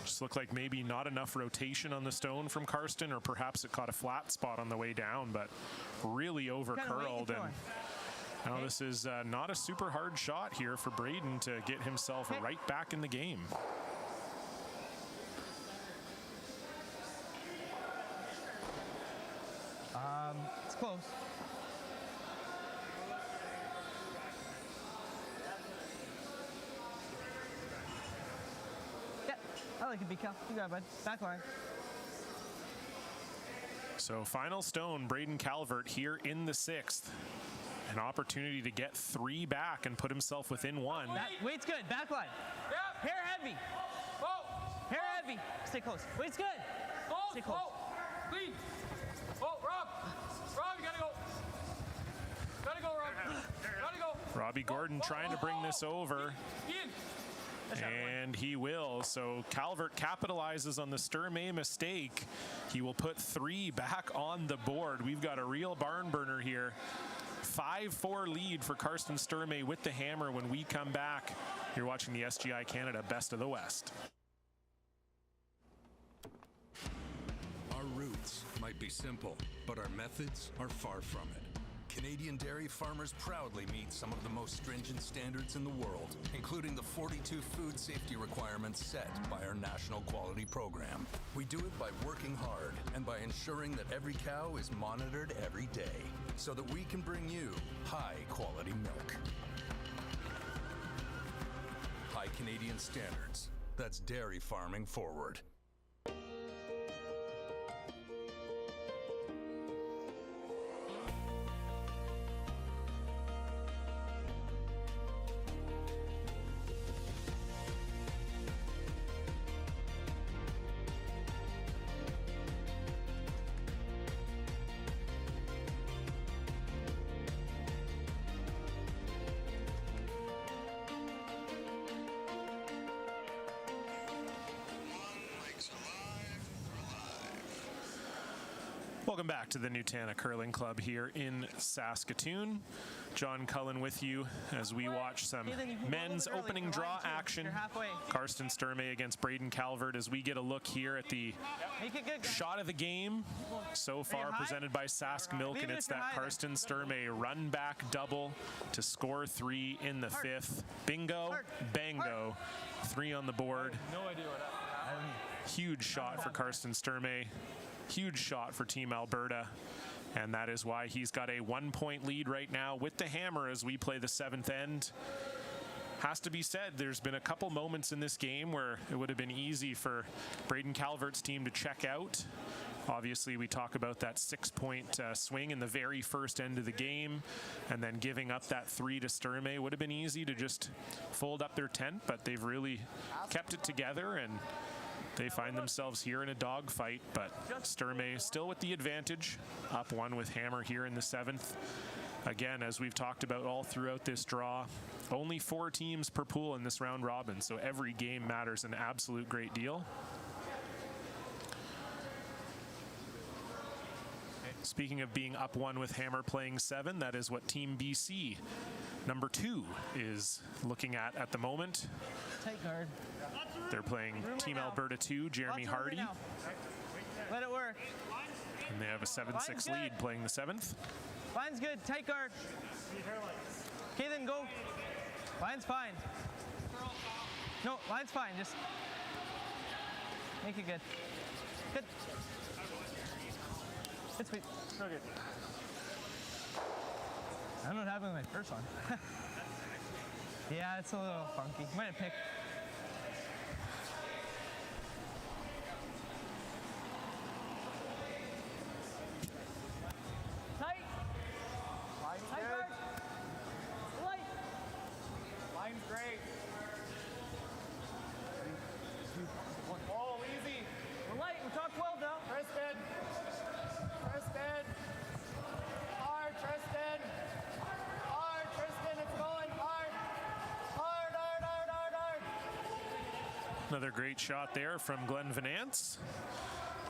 Just looked like maybe not enough rotation on the stone from Karsten, or perhaps it caught a flat spot on the way down, but really over curled. And now this is not a super hard shot here for Braden to get himself right back in the game. It's close. Yeah, I like it, B-Cal. You got it, bud. Back line. So final stone, Braden Calvert here in the 6th. An opportunity to get 3 back and put himself within 1. Weight's good. Back line. Yep. Hair heavy. Oh. Hair heavy. Stay close. Weight's good. Stay close. Clean. Oh, Rob. Rob, you gotta go. Gotta go, Rob. Gotta go. Robbie Gordon trying to bring this over. And he will. So Calvert capitalizes on the Sturmay mistake. He will put 3 back on the board. We've got a real barn burner here. 5-4 lead for Karsten Sturmay with the hammer when we come back. You're watching the SGI Canada Best of the West. Our roots might be simple, but our methods are far from it. Canadian dairy farmers proudly meet some of the most stringent standards in the world, including the 42 food safety requirements set by our national quality program. We do it by working hard and by ensuring that every cow is monitored every day so that we can bring you high quality milk. High Canadian standards. That's dairy farming forward. Welcome back to the Nutana Curling Club here in Saskatoon. John Cullen with you as we watch some men's opening draw action. Karsten Sturmay against Braden Calvert as we get a look here at the shot of the game so far presented by Sask Milk, and it's that Karsten Sturmay run back double to score 3 in the 5th. Bingo, bango, 3 on the board. No idea what happened. Huge shot for Karsten Sturmay. Huge shot for Team Alberta, and that is why he's got a 1-point lead right now with the hammer as we play the 7th end. Has to be said, there's been a couple moments in this game where it would have been easy for Braden Calvert's team to check out. Obviously, we talk about that 6-point swing in the very first end of the game, and then giving up that 3 to Sturmay would have been easy to just fold up their tent, but they've really kept it together, and they find themselves here in a dogfight, but Sturmay still with the advantage, up 1 with hammer here in the 7th. Again, as we've talked about all throughout this draw, only 4 teams per pool in this round robin, so every game matters an absolute great deal. Speaking of being up 1 with hammer playing 7, that is what Team BC number 2 is looking at the moment. Tight guard. They're playing Team Alberta 2, Jeremy Hardy. Let it work. And they have a 7-6 good. lead playing the 7th. Line's good. Tight guard. Okay, then go. Line's fine. No, line's fine. Just make it good. Good. Good, sweet. So good. I don't know what happened with my first one. Yeah, it's a little funky. Might have picked. Tight. Line's Tight good. guard. Light. Line's great. Oh, easy. We're light. We're top 12 now. Tristan. Tristan. Hard, Tristan. Hard, Tristan. It's going hard. Hard, hard, hard, hard, hard. Another great shot there from Glenn Venance.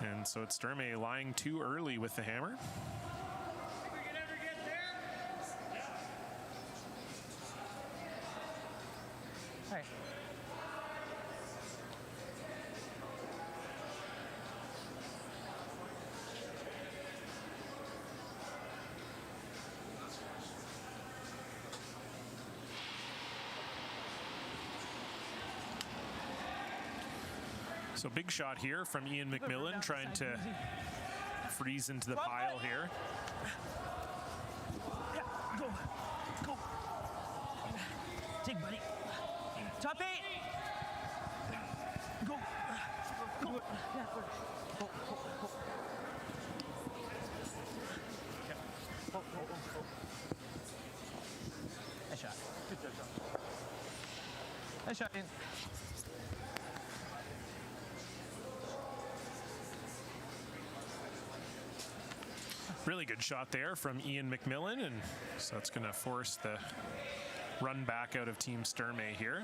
And so it's Sturmay lying too early with the hammer. Think we can ever get there? All right. So big shot here from Ian McMillan trying to freeze into the pile here. Yeah, go. Go. Dig, buddy. Top 8. Go. Go. Yeah, go. Go. Go. Go. Nice shot. Nice shot, Ian. Really good shot there from Ian McMillan, and so that's going to force the run back out of Team Sturmay here.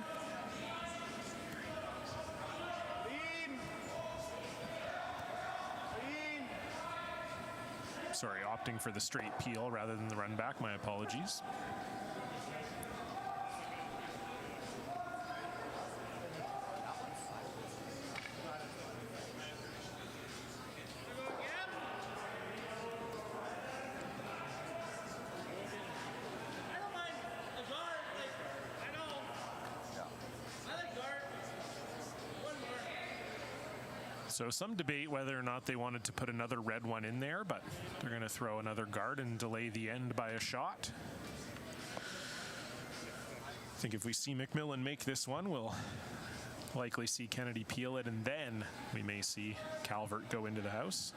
Lean. Lean. Sorry, opting for the straight peel rather than the run back. My apologies. I don't mind the guard. Like, I know. I like guard. One more. So some debate whether or not they wanted to put another red one in there, but they're going to throw another guard and delay the end by a shot. I think if we see McMillan make this one, we'll likely see Kennedy peel it, and then we may see Calvert go into the house.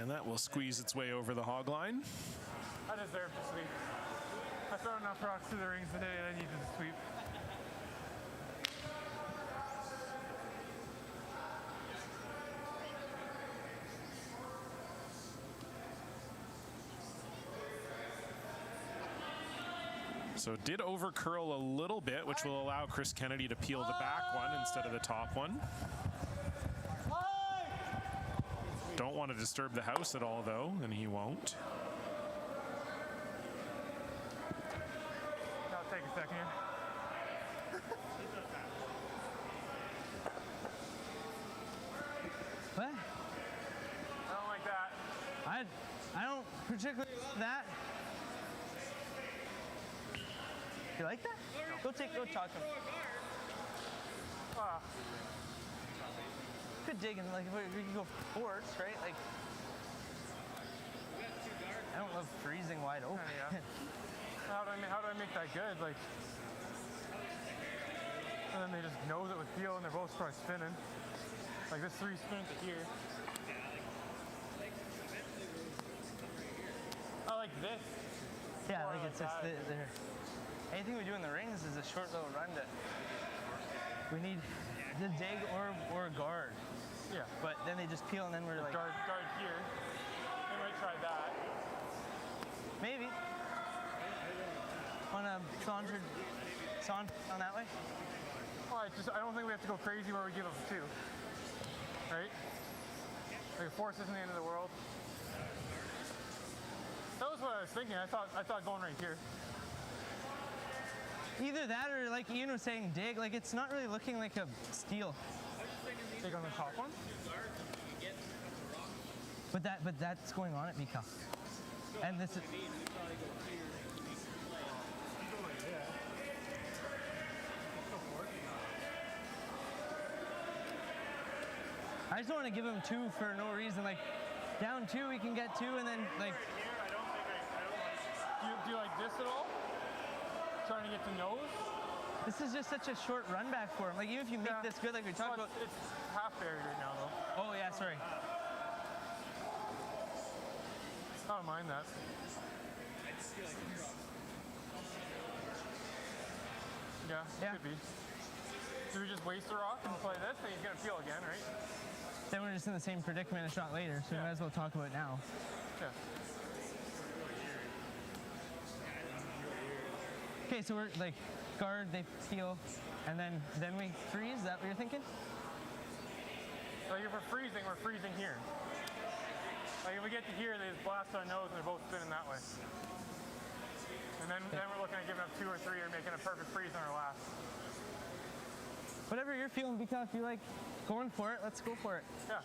And that will squeeze its way over the hog line. I deserve to sweep. I throw enough rocks through the rings today and I needed to sweep. So it did over curl a little bit, which will allow Chris Kennedy to peel the back one instead of the top one. Don't want to disturb the house at all, though, and he won't. I'll take a second here. What? I don't like that. I don't particularly love that. You like that? Go talk to him. Ah, Good digging. Like we can go forwards, right? Like I don't love freezing wide open. yeah. How do I make that good? Like, and then they just nose it with feel, and they're both probably spinning. Like this 3 spin to here. I like this. Yeah, Or like it's just that. there. Anything we do in the rings is a short little run to. We need the dig or guard, Yeah. but then they just peel and then we're like Guard here. I might try that. maybe. Want to saunter on that way? Well, I don't think we have to go crazy where we give them 2. Right? Like, force isn't the end of the world. That was what I was thinking. I thought going right here. Either that or like Ian was saying, dig. Like it's not really looking like a steal. Dig on the top one. But that's going on at Mika. And this is. I just don't want to give him 2 for no reason. Like down 2, we can get 2, and then like. Do you like this at all? Trying to get to nose? This is just such a short run back for him. Like even if you make this good, like we talked about. It's half buried right now though. Oh yeah, sorry. I don't mind that. Yeah, could be. Do we just waste the rock and play this? And he's gonna peel again, right? Then we're just in the same predicament a shot later, so we might as well talk about it now. Yeah. Okay, so we're like guard, they peel, and then we freeze. Is that what you're thinking? Like if we're freezing here. Like if we get to here, they just blast our nose and they're both spinning that way. And then we're looking at giving up 2 or 3 or making a perfect freeze on our last. Whatever you're feeling, because if you like going for it, let's go for it. Yeah.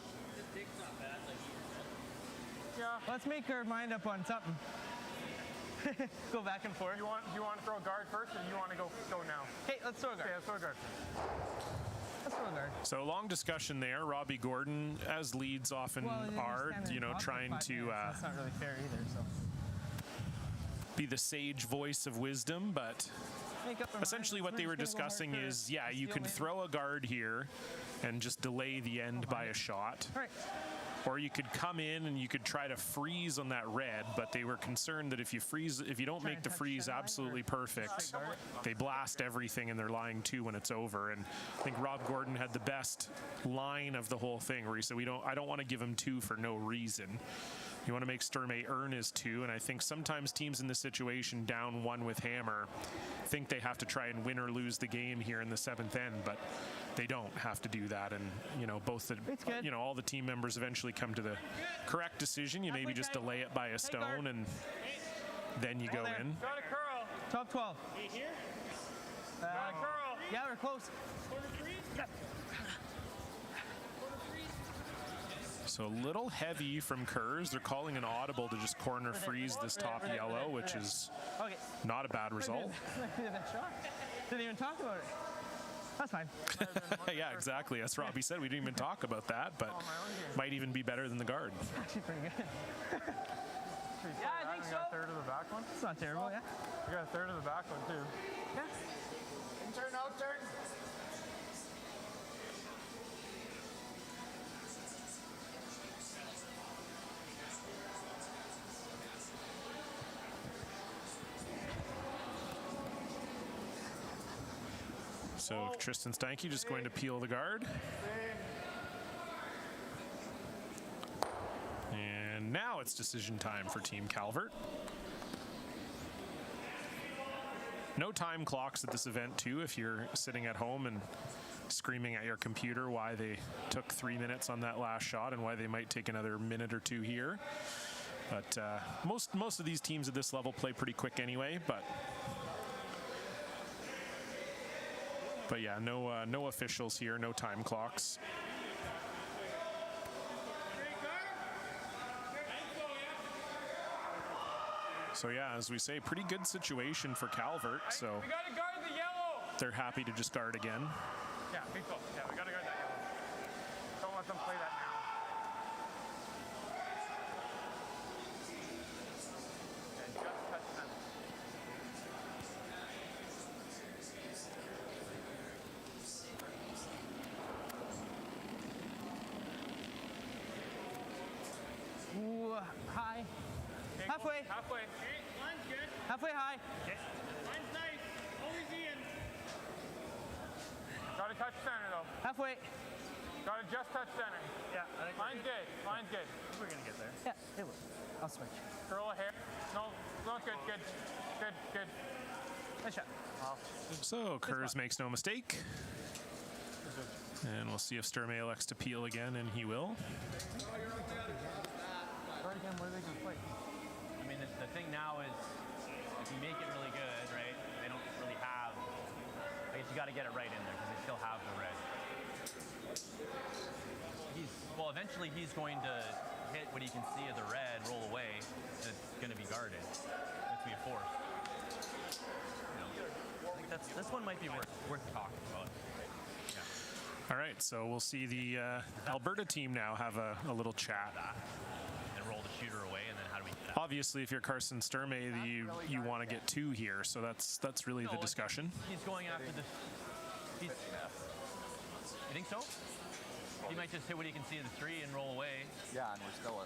Yeah. Let's make our mind up on something. Go back and forth. Do you want to throw a guard first, or do you want to go now? Okay, let's throw a guard. Okay, let's throw a guard. Let's throw a guard. So long discussion there. Robbie Gordon, as leads often are, trying to that's not really fair either. So be the sage voice of wisdom, but essentially what they were discussing is, you can throw a guard here and just delay the end by a shot. All right. Or you could come in and you could try to freeze on that red, but they were concerned that if you don't make the freeze absolutely perfect, they blast everything and they're lying 2 when it's over. And I think Rob Gordon had the best line of the whole thing where he said, I don't want to give him 2 for no reason. You want to make Sturmay earn his 2, and I think sometimes teams in this situation, down 1 with hammer, think they have to try and win or lose the game here in the 7th end, but they don't have to do that. And all the team members eventually come to the correct decision. You maybe just delay it by a stone, and then you go in. Got a curl. Top 12. Here? Got a curl. Yeah, we're close. Corner freeze? So a little heavy from Kurz. They're calling an audible to just corner freeze this top yellow, which is not a bad result. Didn't even talk about it. That's fine. Yeah, exactly. As Robbie said, we didn't even talk about that, but might even be better than the guard. Actually pretty good. Yeah, I think so. Got a third of the back one. It's not terrible, yeah. You got a third of the back one too. Yeah. Turn, out turn. So Tristan Steinke just going to peel the guard. And now it's decision time for Team Calvert. No time clocks at this event too, if you're sitting at home and screaming at your computer why they took 3 minutes on that last shot and why they might take another minute or 2 here. But most of these teams at this level play pretty quick anyway, but yeah, no officials here, no time clocks. So yeah, as we say, pretty good situation for Calvert. So we gotta guard the yellow. They're happy to just guard again. Yeah, big call. Yeah, we gotta guard that yellow. Don't let them play that now. And just touch them. Ooh, high. Okay, Halfway. Halfway. Okay, line's good. Halfway high. Line's nice. Always Ian. Gotta touch center though. Halfway. Got to just touch center. Yeah, I think Line's good. Line's good. we're gonna get there. Yeah, it will. I'll switch. Curl a hair. No, good. Good. Nice shot. So Kurz makes no mistake. And we'll see if Sturmay elects to peel again, and he will. What are they gonna play? I mean, the thing now is, if you make it really good, right? They don't really have. I guess you got to get it right in there because they still have the red. Eventually he's going to hit what he can see of the red, roll away, and it's going to be guarded. It's going to be forced. I think this one might be worth talking about. All right, so we'll see the Alberta team now have a little chat. And roll the shooter away, and then how do we? Obviously, if you're Carson Sturmay, you want to get 2 here, so that's really the discussion. He's going after the. You think so? He might just hit what he can see of the 3 and roll away. Yeah, and we're still in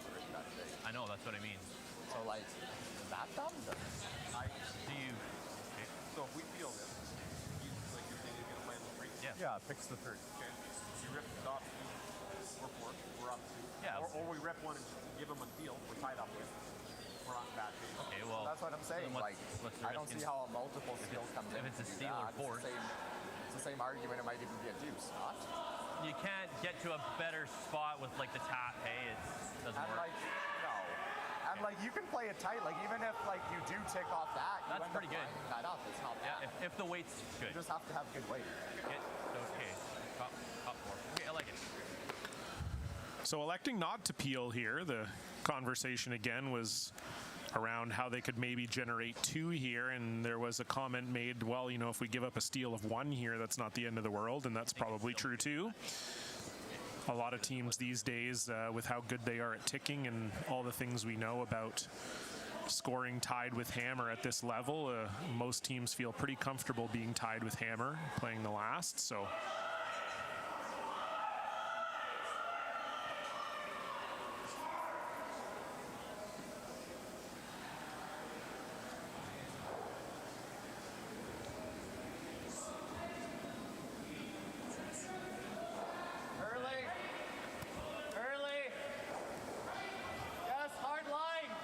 first that day. I know, that's what I mean. So, like, is that dumb? Do you? Okay. So if we feel this, you're saying he's gonna play the 3? Yeah. Yeah, picks the 3. Okay. You rip the top, we're 4, we're up 2. Yeah. Or we rip one and give him a deal, we're tied up with. We're on bad page. Okay, well. That's what I'm saying. Like, I don't see how a multiple skill comes in. If it's a to do steal or that. force. It's the same argument. It might even be a deuce, not? You can't get to a better spot with like the tap. Hey, it doesn't work. Like, no. And like you can play it tight. Like even if like you do tick off that, you That's end pretty up good. lining that up. It's not bad. Yeah, if the weight's good. You just have to have good weight. Okay. Top 4. Okay, I like it. So electing not to peel here, the conversation again was around how they could maybe generate 2 here, and there was a comment made, well, if we give up a steal of 1 here, that's not the end of the world, and that's probably true too. A lot of teams these days, with how good they are at ticking and all the things we know about scoring tied with hammer at this level, most teams feel pretty comfortable being tied with hammer, playing the last, so...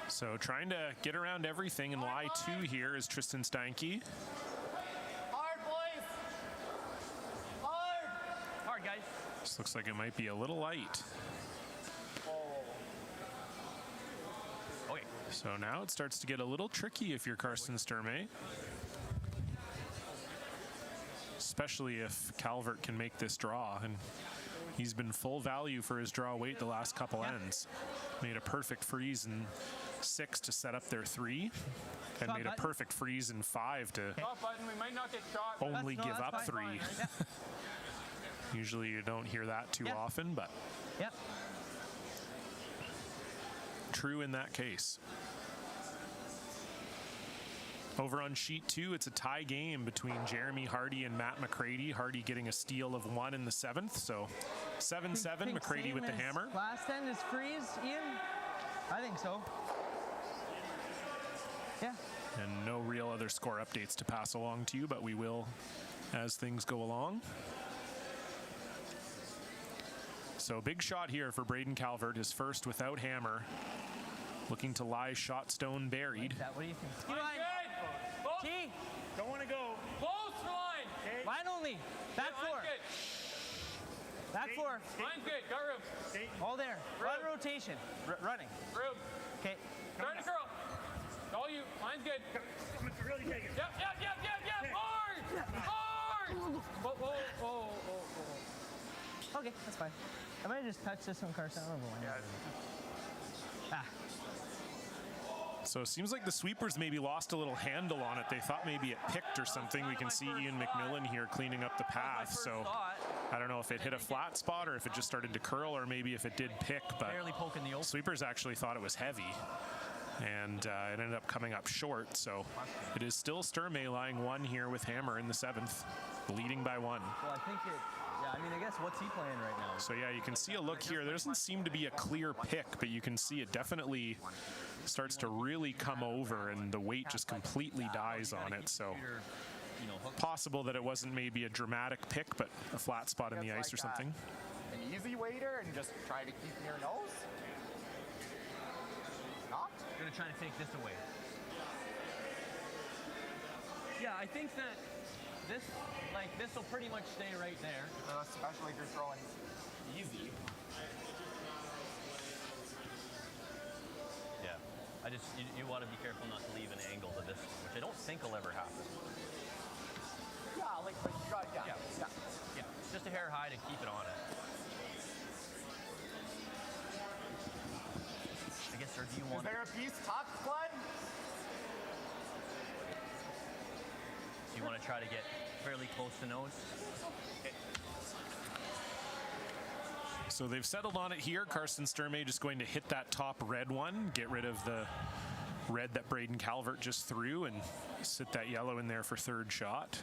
So trying to get around everything and lie 2 here is Tristan Steinke. Hard, boys! Hard! Hard, guys. This looks like it might be a little light. Okay. So now it starts to get a little tricky if you're Carson Sturmay. Especially if Calvert can make this draw, and he's been full value for his draw weight the last couple ends. Made a perfect freeze in 6 to set up their 3, and made a perfect freeze in 5 to Stop button. We might not get shot. only give up 3. Usually you don't hear that too often, but true in that case. Over on sheet 2, it's a tie game between Jeremy Hardy and Matt McCready. Hardy getting a steal of 1 in the 7th, so 7-7, McCready with the hammer. Last end is freeze, Ian? I think so. Yeah. And no real other score updates to pass along to you, but we will as things go along. So big shot here for Braden Calvert, his first without hammer. Looking to lie shot stone buried. What do you think? Line good. Close. T. Don't want to go. Close line. Okay. Line only. Back Line's 4. good. Back 4. Line's good. Got room. All there. Run rotation. Running. Room. Okay. Turn to curl. All you. Line's good. Really take it. Yep. Hard. Hard. Whoa. Okay, that's fine. I might just touch this one, Carson. I don't know why. So it seems like the sweepers maybe lost a little handle on it. They thought maybe it picked or something. We can see Ian McMillan here cleaning up the path. So I don't know if it hit a flat spot or if it just started to curl or maybe if it did pick. But barely poking the old. Sweepers actually thought it was heavy. And it ended up coming up short. So it is still Sturmay lying 1 here with hammer in the 7th, leading by 1. Well, I think I guess what's he playing right now? So yeah, you can see a look here. There doesn't seem to be a clear pick, but you can see it definitely starts to really come over and the weight just completely dies on it. So you know, hooks. Possible that it wasn't maybe a dramatic pick, but a flat spot in the ice or something. An easy waiter and just try to keep near nose? Not? We're gonna try to take this away. Yeah, I think that this will pretty much stay right there. Especially if you're throwing easy. Yeah, you want to be careful not to leave an angle to this one, which I don't think will ever happen. Yeah, like but you got Yeah, just a hair high to keep it on it. I guess, or do you want? Is there a piece tucked, Glenn? Do you want to try to get fairly close to nose? So they've settled on it here. Karsten Sturmay just going to hit that top red one, get rid of the red that Braden Calvert just threw, and sit that yellow in there for third shot.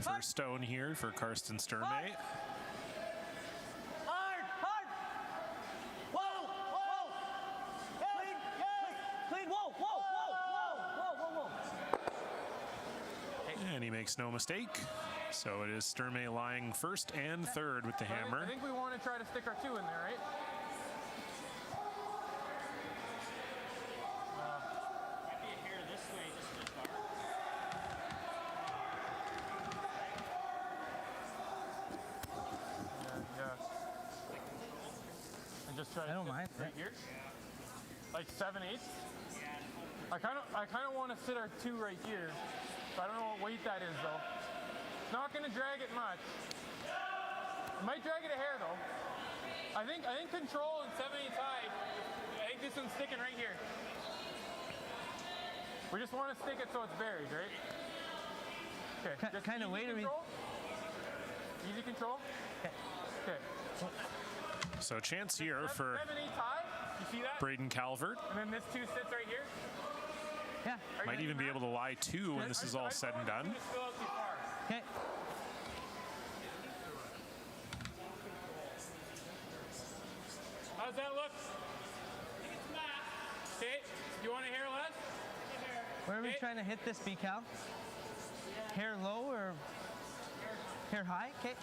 First stone here for Karsten Sturmay. Hard! Hard! Whoa! Whoa! Clean! Clean! Whoa! Whoa! Whoa! Whoa! Whoa! Whoa! And he makes no mistake. So it is Sturmay lying first and third with the hammer. I think we want to try to stick our two in there, right? I don't mind. Right here, like 7/8. I kind of want to sit our two right here. But I don't know what weight that is though. It's not going to drag it much. It might drag it a hair though. I think control and 7/8 high. I think this one's sticking right here. We just want to stick it so it's buried, right? Okay. Kind of weight, or easy control. Okay. So chance here for 7/8 high. You see that? Braden Calvert. And then this two sits right here. Yeah. Might even be able to lie two when this is all said and done. Okay. How's that look? Okay. You want a hair less? Where are we trying to hit this, B-Cal? Hair low or hair high? Okay.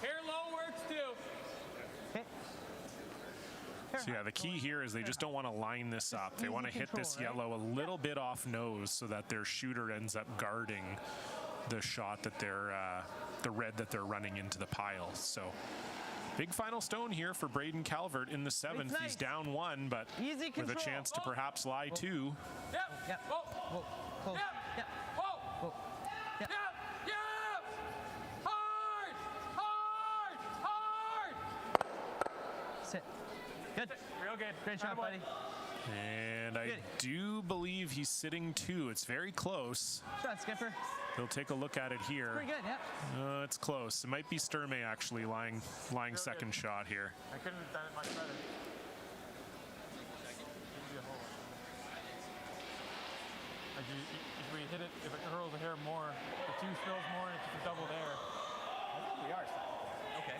Hair low works too. Okay. So yeah, the key here is they just don't want to line this up. They want to hit this yellow a little bit off nose so that their shooter ends up guarding the shot that they're, the red that they're running into the pile. So big final stone here for Braden Calvert in the seventh. Nice. He's down one, but Easy with a control. chance to perhaps lie two. Yep. Yep. Whoa. Whoa. Close. Yep. Yep. Whoa. Whoa. Yep. Yep. Yep. Hard. Hard. Hard. Sit. Good. Real good. Great shot, buddy. And I do believe he's sitting two. It's very close. Shot, Skipper. He'll take a look at it here. Pretty good, yeah. It's close. It might be Sturmay actually lying second shot here. I couldn't have done it much better. Like if we hit it, if it curls the hair more, the two spills more, and it's just a double there. I think we are second. Okay.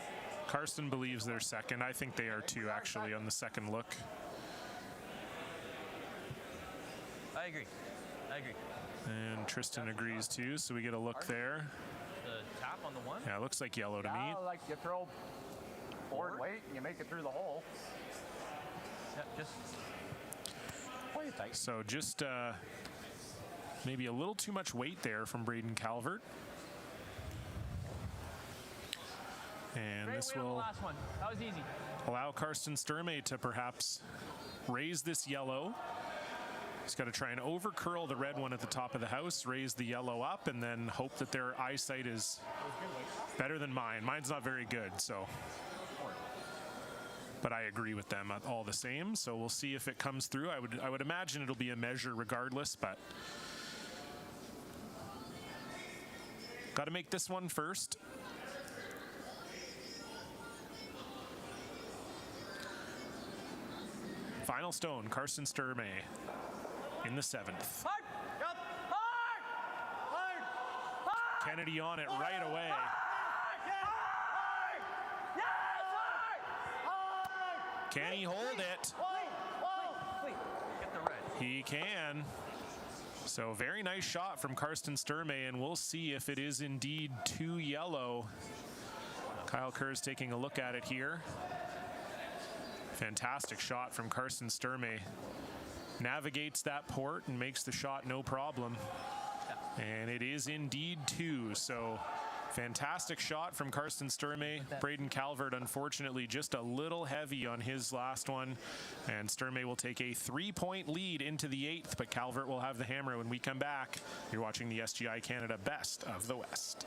Karsten believes they're second. I think they are too, actually, on the second look. I agree. And Tristan agrees too, so we get a look there. The tap on the one? Yeah, it looks like yellow to me. Yeah, like you throw forward weight and you make it through the hole. Yep, just Play it tight. So just maybe a little too much weight there from Braden Calvert. And great this win on the will last one. That was easy. allow Karsten Sturmay to perhaps raise this yellow. He's got to try and over curl the red one at the top of the house, raise the yellow up, and then hope that their eyesight is better than mine. Mine's not very good, so. but I agree with them all the same. So we'll see if it comes through. I would imagine it'll be a measure regardless, but got to make this one first. Final stone, Karsten Sturmay in the 7th. Kennedy on it right away. Can he hold it? Get the red. He can. So very nice shot from Karsten Sturmay, and we'll see if it is indeed 2 yellow. Kyle Kerr's taking a look at it here. Fantastic shot from Karsten Sturmay. Navigates that port and makes the shot no problem. And it is indeed 2. So fantastic shot from Karsten Sturmay. Braden Calvert, unfortunately, just a little heavy on his last one. And Sturmay will take a 3-point lead into the 8th, but Calvert will have the hammer when we come back. You're watching the SGI Canada Best of the West.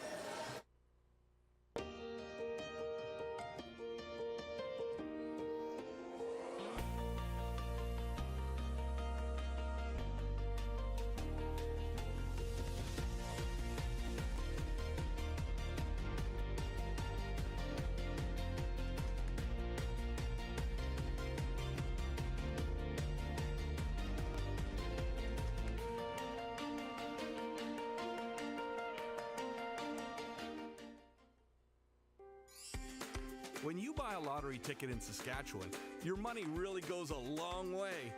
When you buy a lottery ticket in Saskatchewan, your money really goes a long way.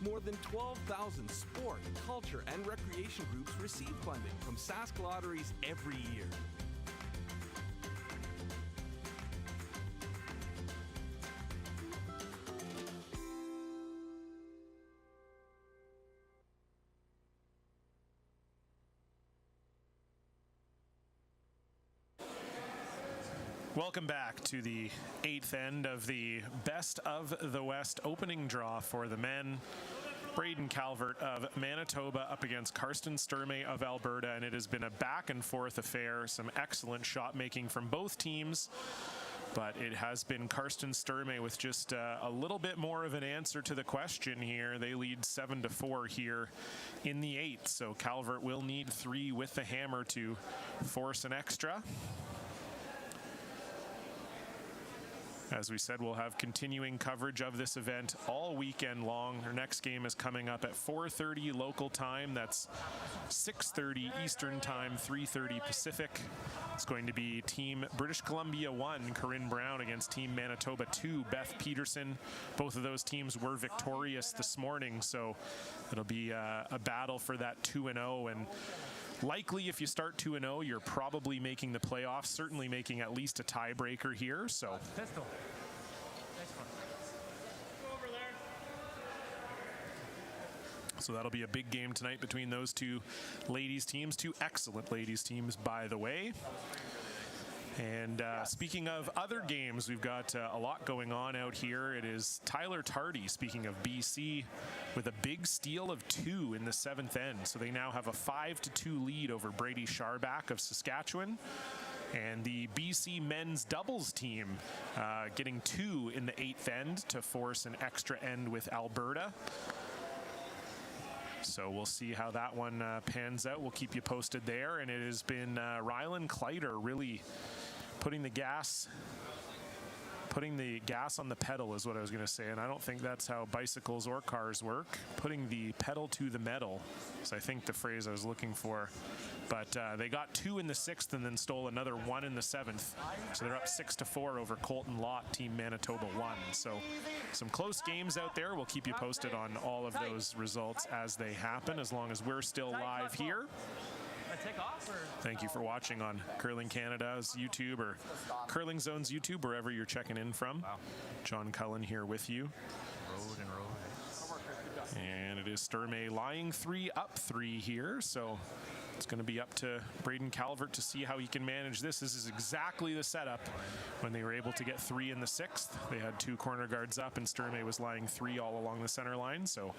More than 12,000 sport, culture, and recreation groups receive funding from Sask Lotteries every year. Welcome back to the 8th end of the Best of the West opening draw for the men. Braden Calvert of Manitoba up against Karsten Sturmay of Alberta, and it has been a back and forth affair. Some excellent shot making from both teams, but it has been Karsten Sturmay with just a little bit more of an answer to the question here. They lead 7-4 here in the 8th, so Calvert will need 3 with the hammer to force an extra. As we said, we'll have continuing coverage of this event all weekend long. Our next game is coming up at 4:30 local time. That's 6:30 Eastern time, 3:30 Pacific. It's going to be Team British Columbia 1, Corinne Brown, against Team Manitoba 2, Beth Peterson. Both of those teams were victorious this morning, so it'll be a battle for that 2-0. And likely, if you start 2-0, you're probably making the playoffs, certainly making at least a tiebreaker here. So Pistol. Nice one. Go over there. So that'll be a big game tonight between those two ladies teams, two excellent ladies teams, by the way. And speaking of other games, we've got a lot going on out here. It is Tyler Tardy, speaking of BC, with a big steal of 2 in the 7th end. So they now have a 5-2 lead over Brady Scharback of Saskatchewan. And the BC men's doubles team getting 2 in the 8th end to force an extra end with Alberta. So we'll see how that one pans out. We'll keep you posted there. And it has been Rylan Kleider really putting the gas on the pedal is what I was going to say, and I don't think that's how bicycles or cars work. Putting the pedal to the metal is, I think, the phrase I was looking for. But they got 2 in the 6th and then stole another 1 in the 7th. So they're up 6-4 over Colton Lott, Team Manitoba 1. So some close games out there. We'll keep you posted on all of those results as they happen, as long as we're still live here. Thank you for watching on Curling Canada's YouTube or Curling Zone's YouTube, wherever you're checking in from. John Cullen here with you. And it is Sturmay lying 3 up 3 here, so it's going to be up to Braden Calvert to see how he can manage this. This is exactly the setup when they were able to get 3 in the 6th. They had 2 corner guards up, and Sturmay was lying 3 all along the center line, so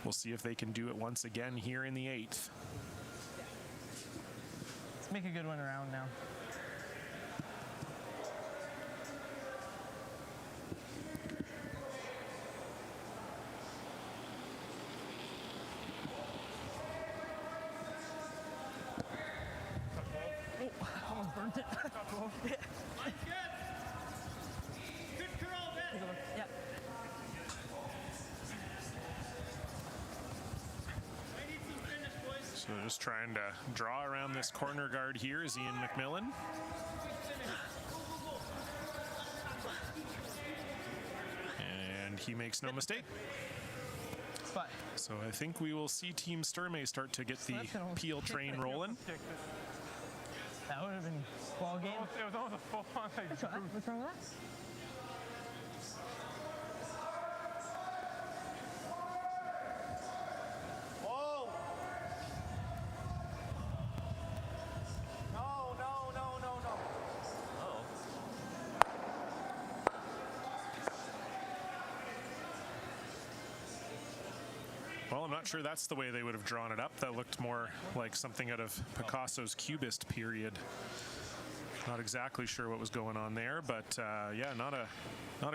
we'll see if they can do it once again here in the 8th. Let's make a good one around now. Oh, almost burnt it. Mine's good. Good curl, Ben. Take a look. Yeah. I need some finish, boys. So just trying to draw around this corner guard here is Ian McMillan. And he makes no mistake. Spot. So I think we will see Team Sturmay start to get the that's an almost peel train rolling. That would have been ball game. It was almost a full on like, What's wrong with that? Whoa! No, no, no, no, no. Oh. Well, I'm not sure that's the way they would have drawn it up. That looked more like something out of Picasso's Cubist period. Not exactly sure what was going on there, but yeah, not a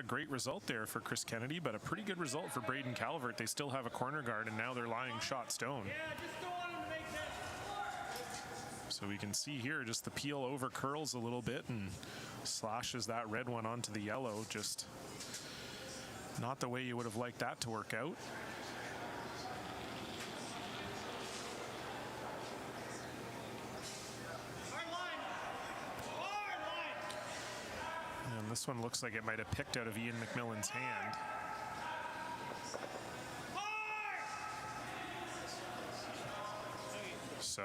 great result there for Chris Kennedy, but a pretty good result for Braden Calvert. They still have a corner guard, and now they're lying shot stone. Yeah, just don't want him to make that. So we can see here just the peel over curls a little bit and slashes that red one onto the yellow. Just not the way you would have liked that to work out. Hard line. Hard line. And this one looks like it might have picked out of Ian McMillan's hand. So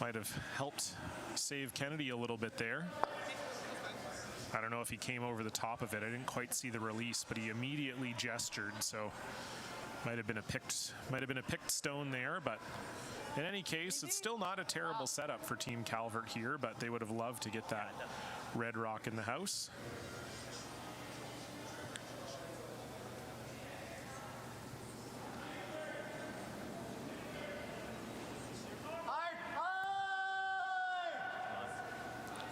might have helped save Kennedy a little bit there. I don't know if he came over the top of it. I didn't quite see the release, but he immediately gestured. So might have been a picked stone there. But in any case, it's still not a terrible setup for Team Calvert here. But they would have loved to get that red rock in the house. Hard, hard!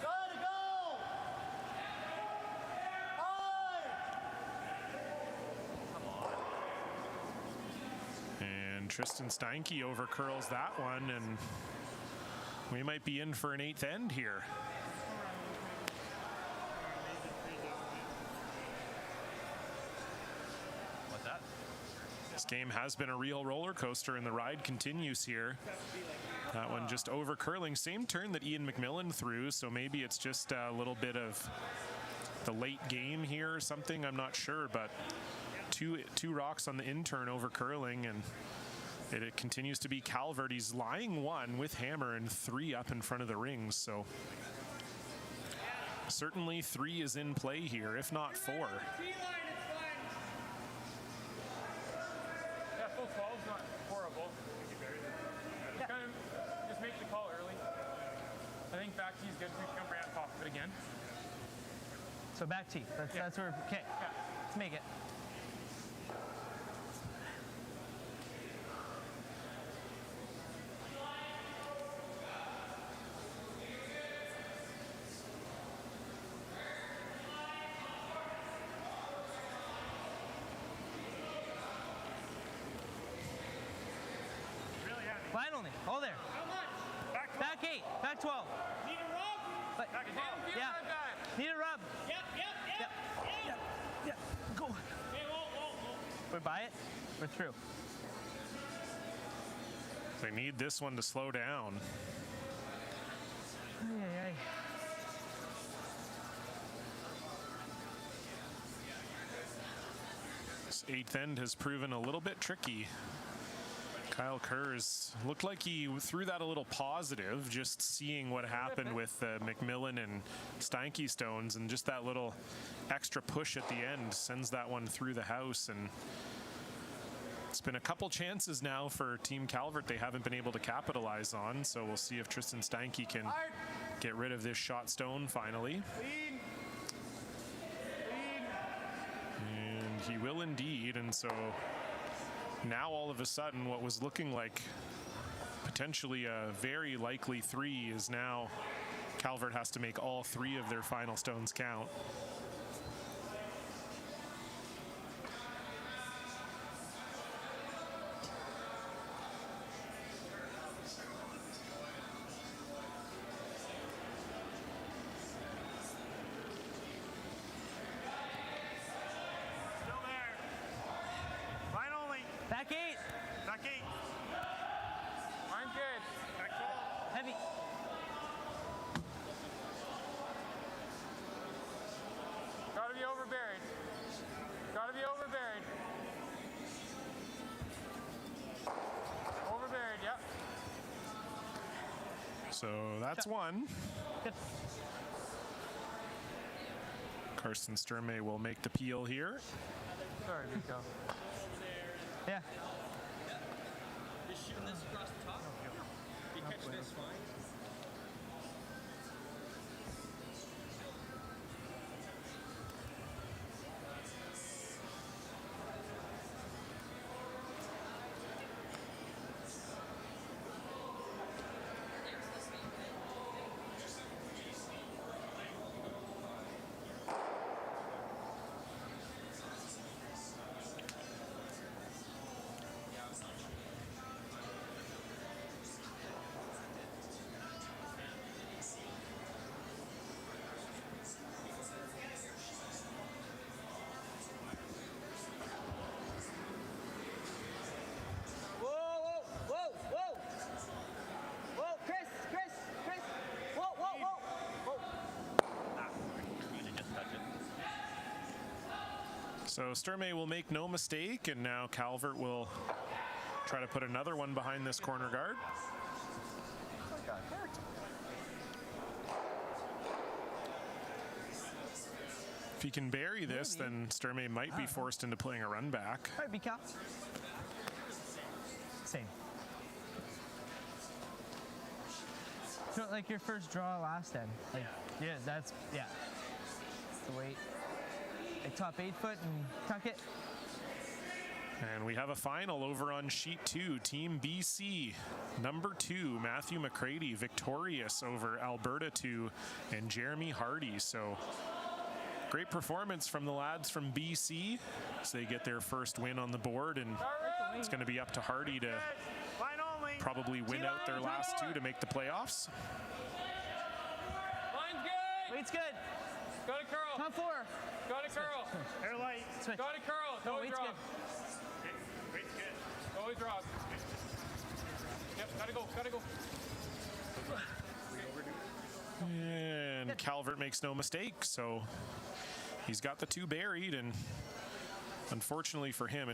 Gotta go! Hard! And Tristan Steinke over curls that one, and we might be in for an eighth end here. What's that? This game has been a real roller coaster, and the ride continues here. That one just over curling. Same turn that Ian McMillan threw, so maybe it's just a little bit of the late game here or something. I'm not sure, but two rocks on the in turn over curling, and it continues to be Calvert. He's lying one with hammer and 3 up in front of the rings, so certainly 3 is in play here, if not 4. T-line, it's fine. Yeah, full 12's not horrible. Just make the call early. I think back T's good. We can come right on top of it again. So back T. That's where. Okay. Yeah. Let's make it. Line only. Hold there. How much? Back 8. Back 12. Need a rub? But, yeah. Need a rub. Yep, yep, yep. Yeah. Go. Hey, whoa. We're by it. We're through. They need this one to slow down. Ay. This eighth end has proven a little bit tricky. Kyle Kurz looked like he threw that a little positive, just seeing what happened with McMillan and Steinke stones, and just that little extra push at the end sends that one through the house. And it's been a couple chances now for Team Calvert they haven't been able to capitalize on, so we'll see if Tristan Steinke can get rid of this shot stone finally. Lean. And he will indeed, and so now all of a sudden what was looking like potentially a very likely 3, is now Calvert has to make all 3 of their final stones count. Still there. Line only. Back 8. Back 8. Line good. Back 12. Heavy. Gotta be overburied. Gotta be overburied. Overburied, yep. So that's 1. Good. Karsten Sturmay will make the peel here. Sorry, Rico. Yeah. Just shooting this across the top. If you catch this, fine. Whoa, whoa, whoa, whoa. Whoa, Chris. Whoa, whoa, whoa. Whoa. You can just touch it. So Sturmay will make no mistake, and now Calvert will try to put another one behind this corner guard. If he can bury this, then Sturmay might be forced into playing a run back. All right, be Cal. Same. So, like your first draw last end. Like, yeah, that's the weight. Like top 8 foot and tuck it. And we have a final over on sheet 2. Team BC, number 2, Matthew McCready, victorious over Alberta 2 and Jeremy Hardy. So great performance from the lads from BC as they get their first win on the board, and it's going to be up to Hardy to Line only. probably win out their last 2 to make the playoffs. Line's good. Weight's good. Got a curl. Top 4. Got a curl. Hair light. Switch. Got a curl. No, Always weight's drop. good. Weight's good. Always drop. Yep, gotta go. And Calvert makes no mistake, so he's got the 2 buried, and unfortunately for him,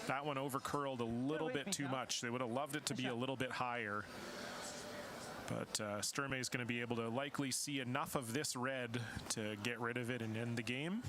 that one over curled a little bit too much. They would have loved it to be a little bit higher. But Sturmay is going to be able to likely see enough of this red to get rid of it and end the game.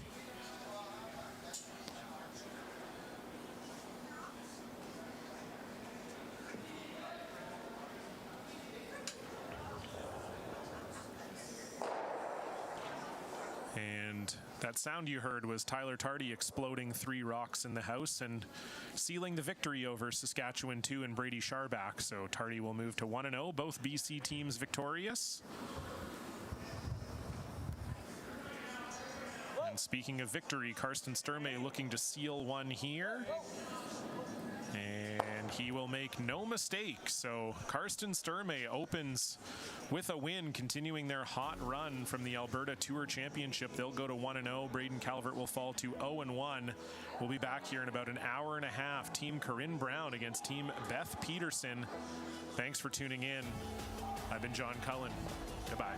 And that sound you heard was Tyler Tardy exploding 3 rocks in the house and sealing the victory over Saskatchewan 2 and Brady Sharbach. So Tardy will move to 1-0, both BC teams victorious. And speaking of victory, Karsten Sturmay looking to seal one here. And he will make no mistake. So Karsten Sturmay opens with a win, continuing their hot run from the Alberta Tour Championship. They'll go to 1-0. Braden Calvert will fall to 0-1. We'll be back here in about an hour and a half. Team Corinne Brown against Team Beth Peterson. Thanks for tuning in. I've been John Cullen. Goodbye.